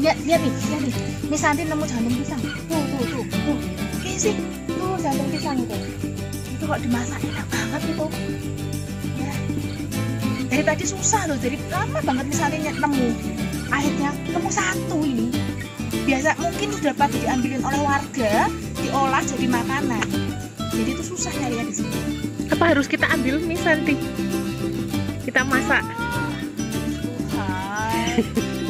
Lihat nih, ini Santi nemu jantung pisang. Tuh. Ini sih, tuh jantung pisang itu. Itu kok dimasak enak banget itu. Ya. Dari tadi susah loh, jadi lama banget nih Santi nemu. Akhirnya nemu 1 ini. Biasa mungkin sudah pada diambilin oleh warga, diolah jadi makanan. Jadi itu susah nyari di sini. Apa harus kita ambil nih Santi? Kita masak.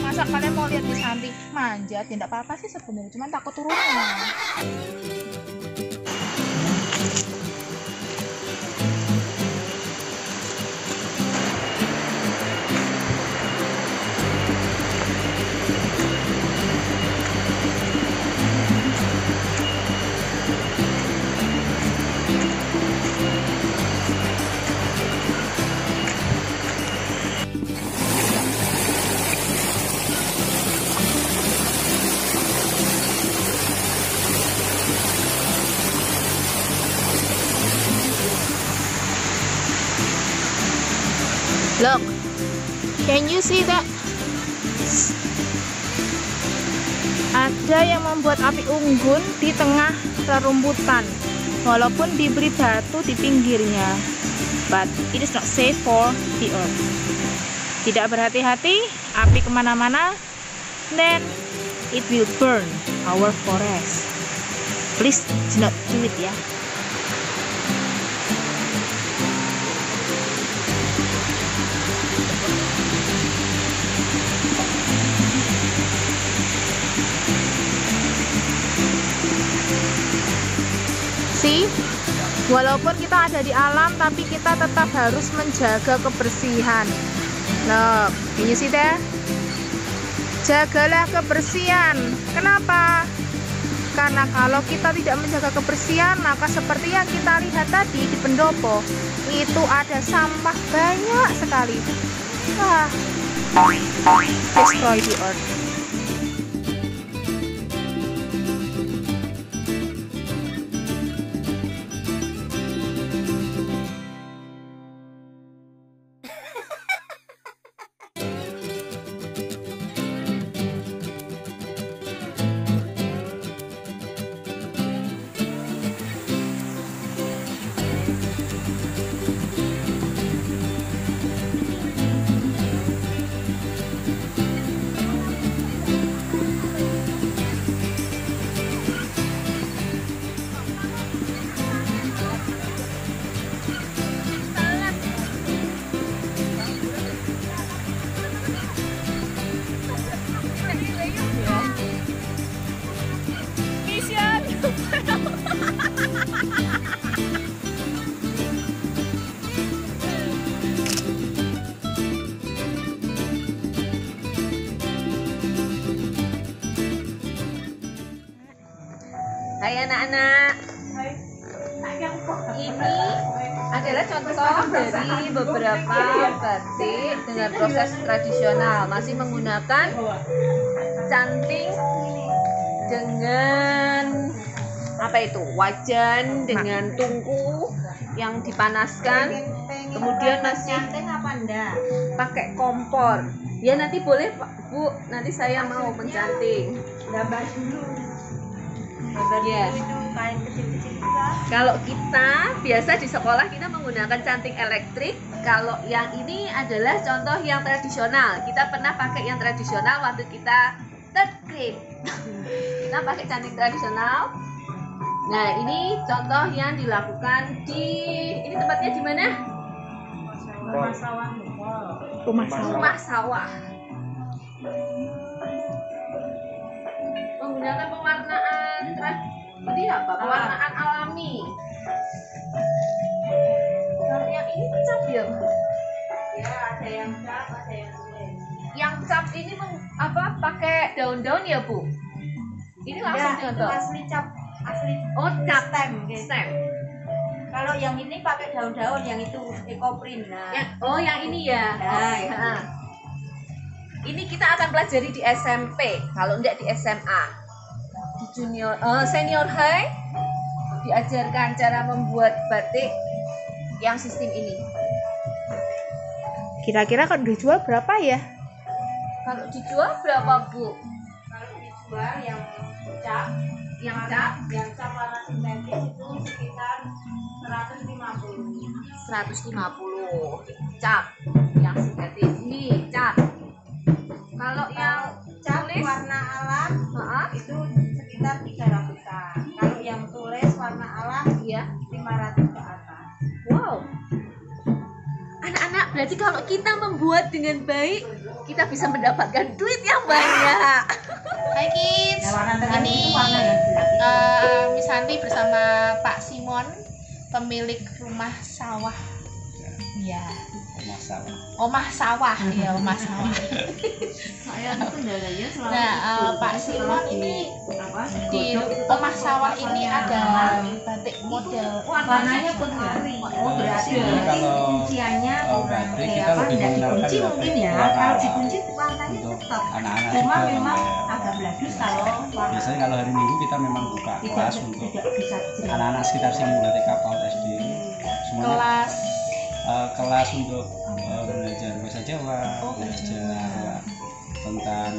Masa kalian mau lihat di Santi manjat? Ya enggak apa-apa sih sebenarnya, cuman takut turunnya. Look, can you see that? Ada yang membuat api unggun di tengah rerumputan, walaupun diberi batu di pinggirnya. But it is not safe for the earth. Tidak berhati-hati, api kemana-mana, then it will burn our forest. Please do not do it ya. See, walaupun kita ada di alam, tapi kita tetap harus menjaga kebersihan. Look, can you see that? Jagalah kebersihan. Kenapa? Karena kalau kita tidak menjaga kebersihan, maka seperti yang kita lihat tadi di pendopo, itu ada sampah banyak sekali. Wah, destroy the earth. Hai anak-anak. Ini adalah contoh dari beberapa batik dengan proses tradisional, masih menggunakan canting dengan apa itu? Wajan dengan tungku yang dipanaskan. Kemudian masih pakai kompor. Ya nanti boleh Pak Bu, nanti saya mau mencanting. Gambar dulu. Yes. Kalau kita biasa di sekolah kita menggunakan canting elektrik. Kalau yang ini adalah contoh yang tradisional. Kita pernah pakai yang tradisional waktu kita third grade. Kita pakai canting tradisional. Nah, ini contoh yang dilakukan di ini tempatnya di mana? Rumah Rumah sawah. Menggunakan pewarnaan tadi apa? Pewarnaan alami. Kalau yang ini cap ya? Ya, ada yang cap, ada yang tulis. Yang cap ini pakai daun-daun ya, Bu? Ini langsung contoh. Asli cap, asli. Oh, cap Stem, stem. Kalau yang ini pakai daun-daun, yang itu ekoprint. Nah, Yang ini ya. Nah, Oke. Ini kita akan pelajari di SMP, kalau enggak di SMA. Di senior high diajarkan cara membuat batik yang sistem ini. Kira-kira kalau dijual berapa ya? Kalau dijual berapa, Bu? kalau dijual yang cap, Yang cap warna sintetis itu sekitar 150. 150 cap yang sintetis. Ini cap. Kalau yang Cap tulis warna alam itu sekitar 300-an. Kalau yang tulis warna alam ya. 500 ke atas. Wow. Anak-anak, berarti kalau kita membuat dengan baik, kita bisa mendapatkan duit yang banyak. Hai kids, warna tengah ini itu warna yang gelap. Miss Santi bersama Pak Simon, pemilik rumah sawah. Ya, rumah sawah. omah sawah, ya omah sawah. Nah, Pak Simon ini di omah sawah ini ada batik model. Warnanya putih. Oh, berarti kalau kunciannya batik kita lebih tidak menggunakan dikunci batik mungkin ya. warna Kalau alam. dikunci warnanya Untuk tetap. anak-anak Cuma juga memang sampai- agak bladus kalau warna biasanya kalau hari Minggu kita memang buka kelas untuk tidak bisa anak-anak sekitar sini mulai TK PAUD SD semuanya Kelas kelas untuk belajar bahasa Jawa, belajar tentang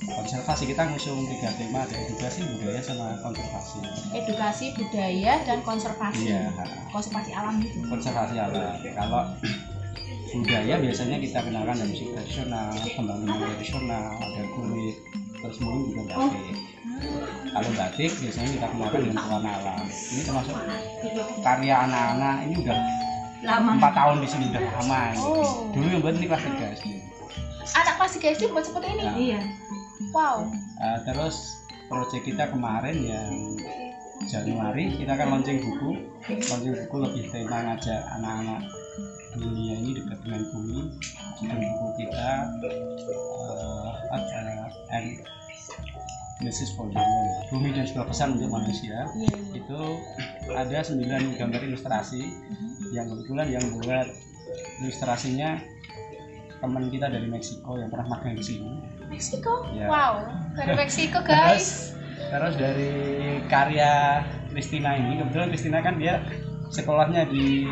konservasi. Kita ngusung 3 tema, ada edukasi, budaya, sama konservasi. edukasi, budaya, dan konservasi. Iya, Konservasi alam gitu. konservasi alam. Kalau budaya biasanya kita kenalkan dari musik tradisional, kembang-kembang tradisional, ada kulit, terus mungkin juga batik. Kalau batik biasanya kita kenalkan dengan pewarna alam. Ini termasuk karya anak-anak, ini udah lama. 4 tahun di sini, udah lama. Oh. Dulu yang buat ini kelas 3 SD. Anak kelas 3 SD buat seperti ini. Nah, Iya. Wow. terus proyek kita kemarin yang Januari kita akan launching buku lebih tema ngajak anak-anak dunia ini dekat dengan bumi. Judul buku kita and Message for the World, bumi dan sebuah pesan untuk manusia. Itu ada 9 gambar ilustrasi yang kebetulan yang buat ilustrasinya teman kita dari Meksiko yang pernah magang di sini. Meksiko? Ya. Wow, dari Meksiko guys. Terus dari karya Christina ini, kebetulan Christina kan dia sekolahnya di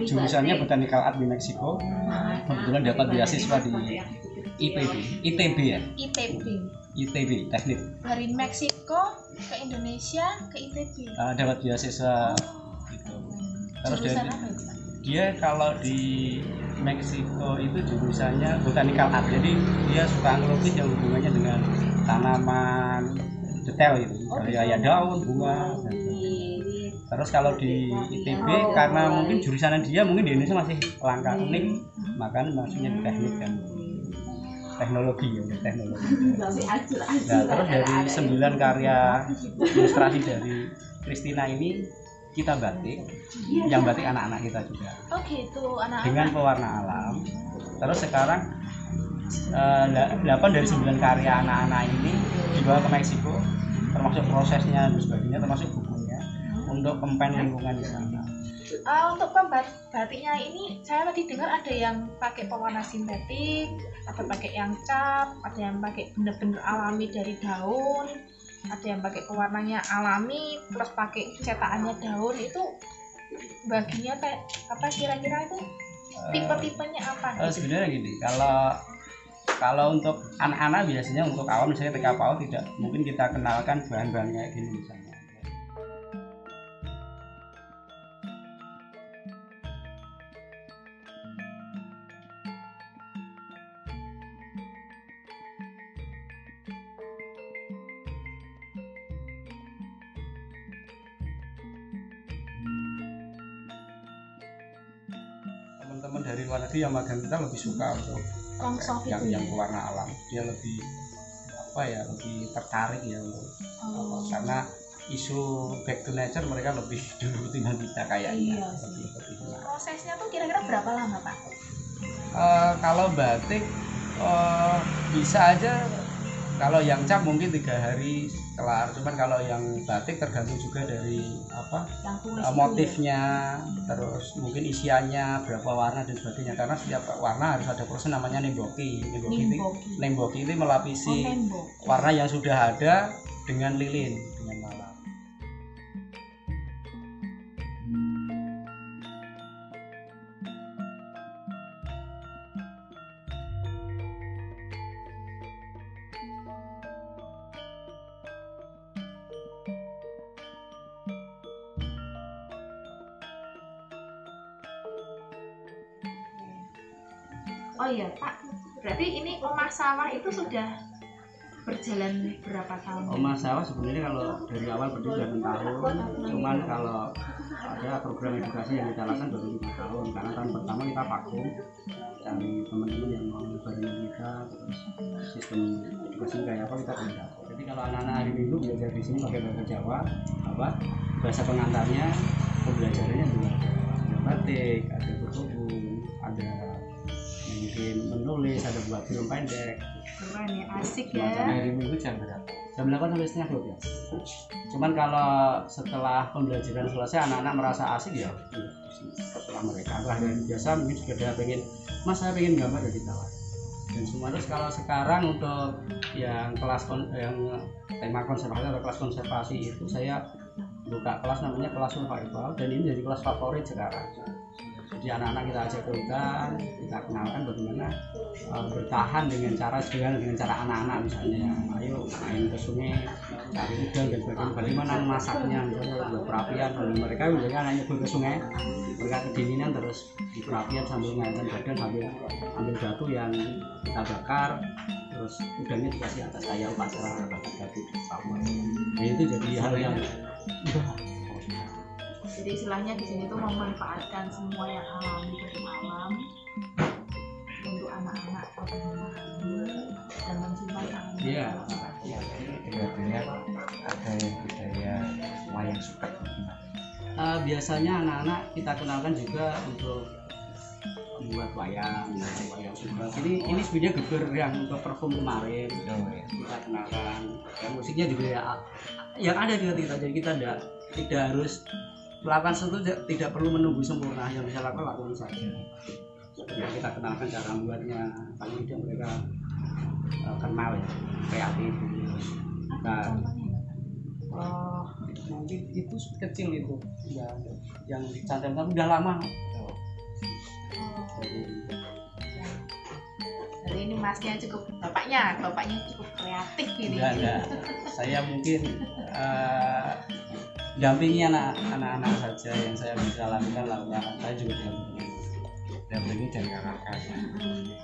jurusannya Botanical Art di Meksiko. Kebetulan dapat beasiswa di ITB ya, ITB teknik. Dari Meksiko ke Indonesia ke ITB. Dapat beasiswa gitu. Terus Jurusan dari, apa itu? dia kalau di Meksiko itu jurusannya Botanical Art, jadi dia suka ngelukis yang hubungannya dengan tanaman detail gitu, kayak daun, bunga. Terus kalau di ITB karena mungkin jurusan dia mungkin di Indonesia masih langka unik, makanya maksudnya di teknik dan teknologi ya, teknologi. Nah, terus dari 9 karya ilustrasi dari Christina ini kita batik, yang batik anak-anak kita juga Oh gitu, dengan anak-anak. pewarna alam. Terus sekarang 8 dari 9 karya anak-anak ini dibawa ke Meksiko, termasuk prosesnya dan sebagainya, termasuk bukunya untuk campaign lingkungan di sana. Untuk batiknya ini saya tadi dengar ada yang pakai pewarna sintetik, ada pakai yang cap, ada yang pakai bener-bener alami dari daun, ada yang pakai pewarnanya alami plus pakai cetakannya daun. Itu baginya kayak apa kira-kira itu tipe-tipenya apa gitu? Sebenarnya gini, kalau untuk anak-anak biasanya untuk awam misalnya TK PAUD tidak mungkin kita kenalkan bahan-bahan kayak gini misalnya. teman-teman dari luar negeri yang magang kita lebih suka untuk yang warna alam. Dia lebih lebih tertarik ya untuk karena isu back to nature mereka lebih dulu ketimbang kita kayaknya. Lebih Prosesnya tuh kira-kira berapa lama, Pak? Kalau batik bisa aja, kalau yang cap mungkin 3 hari kelar. Cuman kalau yang batik tergantung juga dari motifnya, terus mungkin isiannya berapa warna dan sebagainya. Karena setiap warna harus ada proses namanya nemboki. Nemboki itu melapisi warna yang sudah ada dengan lilin, dengan malam. Oh iya Pak, berarti ini Omah Sawah itu sudah berjalan berapa tahun? Omah Sawah sebenarnya kalau dari awal berdiri sudah 6 tahun, cuman kalau ada program edukasi yang kita lakukan baru 5 tahun, karena tahun pertama kita vakum cari teman-teman yang mau bareng kita, terus sistem edukasi kayak apa kita tidak. Jadi kalau anak-anak hari Minggu belajar di sini pakai bahasa Jawa, bahasa pengantarnya, pembelajarannya juga ada batik, ada berhubung, ada mungkin menulis, ada buat film pendek. Keren ya, asik ya. Hari Minggu jam berapa? Jam 8 sampai setengah 12. Cuman kalau setelah pembelajaran selesai anak-anak merasa asik ya setelah mereka dan biasa mungkin juga ada pengen, Mas saya pengen gambar dari bawah. Dan semua. Terus kalau sekarang untuk yang kelas yang tema konservasi atau kelas konservasi itu saya buka kelas namanya kelas survival, dan ini jadi kelas favorit sekarang. Jadi anak-anak kita ajak ke hutan, kita kenalkan bagaimana bertahan dengan cara anak-anak, misalnya ayo main ke sungai cari udang dan sebagainya, bagaimana masaknya, misalnya buat perapian. Mereka misalnya anaknya ke sungai, mereka kedinginan terus di perapian sambil ngaitkan badan, sambil ambil batu yang kita bakar, terus udangnya dikasih atas kayak upacara bakar batu sama. Nah itu jadi hal yang jadi istilahnya di sini tuh memanfaatkan semua yang alami dari alam untuk anak-anak memahami dan mensimpan alam. Iya. Kelihatannya ada budaya wayang suket. Biasanya anak-anak kita kenalkan juga untuk membuat wayang suket. Ini sebenarnya geber yang untuk perform kemarin. Kita kenalkan. Ya, musiknya juga ya yang ada di hati kita. Jadi kita tidak harus melakukan sesuatu, tidak perlu menunggu sempurna, yang bisa lakukan saja. Ya, kita kenalkan cara membuatnya, paling tidak mereka kenal ya, kreatif. Nah, mungkin itu kecil itu, ya, yang dicantumkan udah lama. Jadi ini masnya cukup, bapaknya cukup kreatif ini. Enggak. Saya mungkin dampingi anak-anak saja, yang saya bisa lakukan. Saya juga dampingi dan arahkan.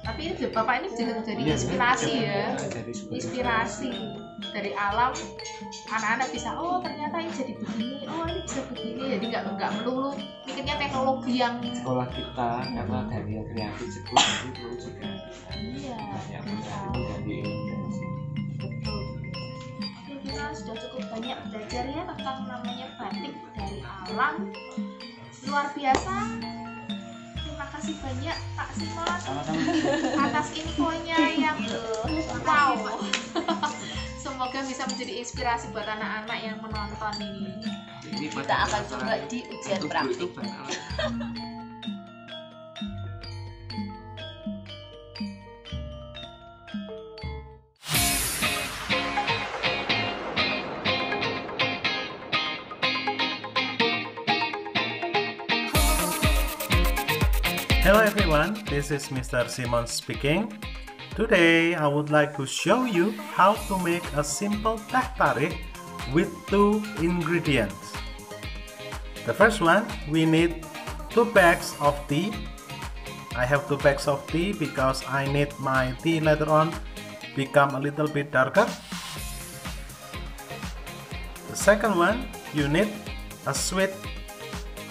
Tapi ini bapak ini juga jadi inspirasi ya, inspirasi dari alam. Anak-anak bisa, oh ternyata ini jadi begini, oh ini bisa begini. Jadi nggak melulu mikirnya teknologi yang sekolah kita, karena dari yang kreatif sekolah itu juga yang dari kita sudah cukup banyak belajar ya tentang namanya batik dari alam. Luar biasa. Terima kasih banyak Pak Simon atas infonya yang wow. Semoga bisa menjadi inspirasi buat anak-anak yang menonton ini. Kita akan coba di ujian praktik. Hello everyone, this is Mr. Simon speaking. Today I would like to show you how to make a simple teh tarik with 2 ingredients. The first one, we need 2 bags of tea. I have 2 bags of tea because I need my tea later on become a little bit darker. The second one, you need a sweet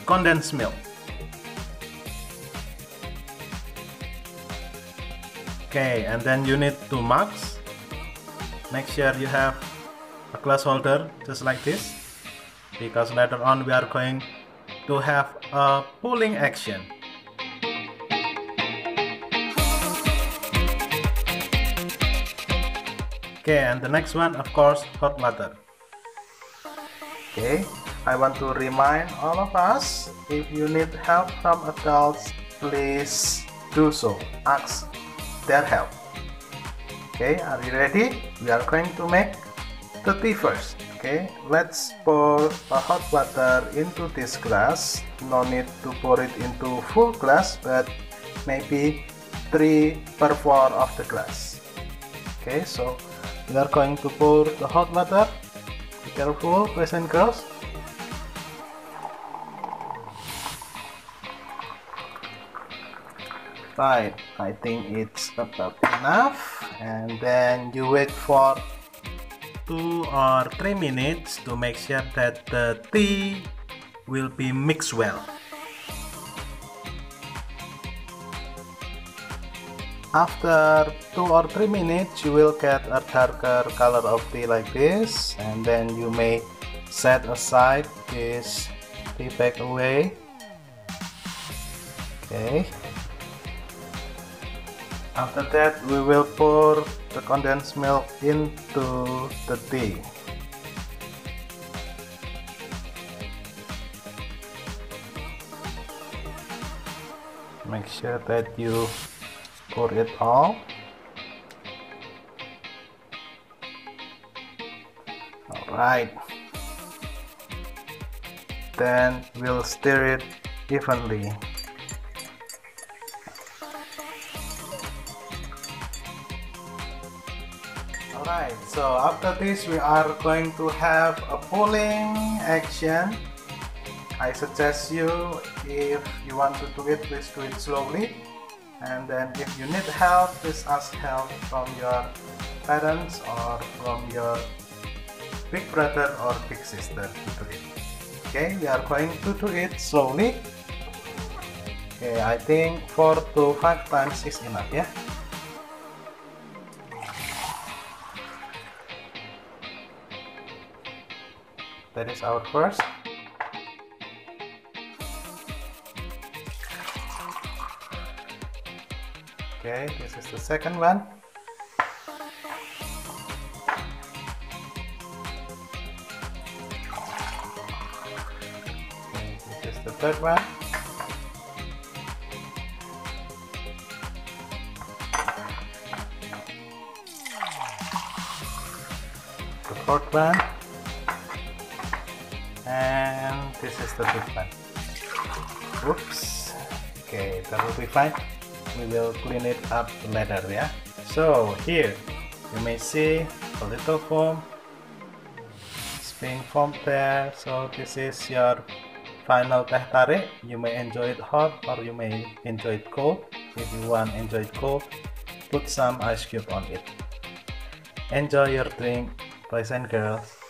condensed milk. Okay, and then you need 2 mugs. Make sure you have a glass holder just like this, because later on we are going to have a pulling action. Okay, and the next one, of course, hot water. Okay, I want to remind all of us, if you need help from adults, please do so. Ask their help. Okay, are you ready? We are going to make the tea first. Okay, let's pour the hot water into this glass. No need to pour it into full glass, but maybe 3/4 of the glass. Okay, so we are going to pour the hot water. Be careful, boys and girls. Right, I think it's about enough, and then you wait for 2 or 3 minutes to make sure that the tea will be mixed well. After 2 or 3 minutes, you will get a darker color of tea like this, and then you may set aside this tea bag away. Okay. After that, we will pour the condensed milk into the tea. Make sure that you pour it all. Alright. Then we'll stir it evenly. Alright, so after this we are going to have a pulling action. I suggest you, if you want to do it, please do it slowly. And then if you need help, please ask help from your parents or from your big brother or big sister to do it. Okay, we are going to do it slowly. Okay, I think 4 to 5 times is enough, yeah? That is our first. Okay, this is the second one. Okay, this is the third one. The fourth one. And this is the fifth one. Whoops. Okay, that will be fine. We will clean it up later, yeah. So here you may see a little foam. It's being formed there. So this is your final teh tarik. You may enjoy it hot or you may enjoy it cold. If you want enjoy it cold, put some ice cube on it. Enjoy your drink, boys and girls.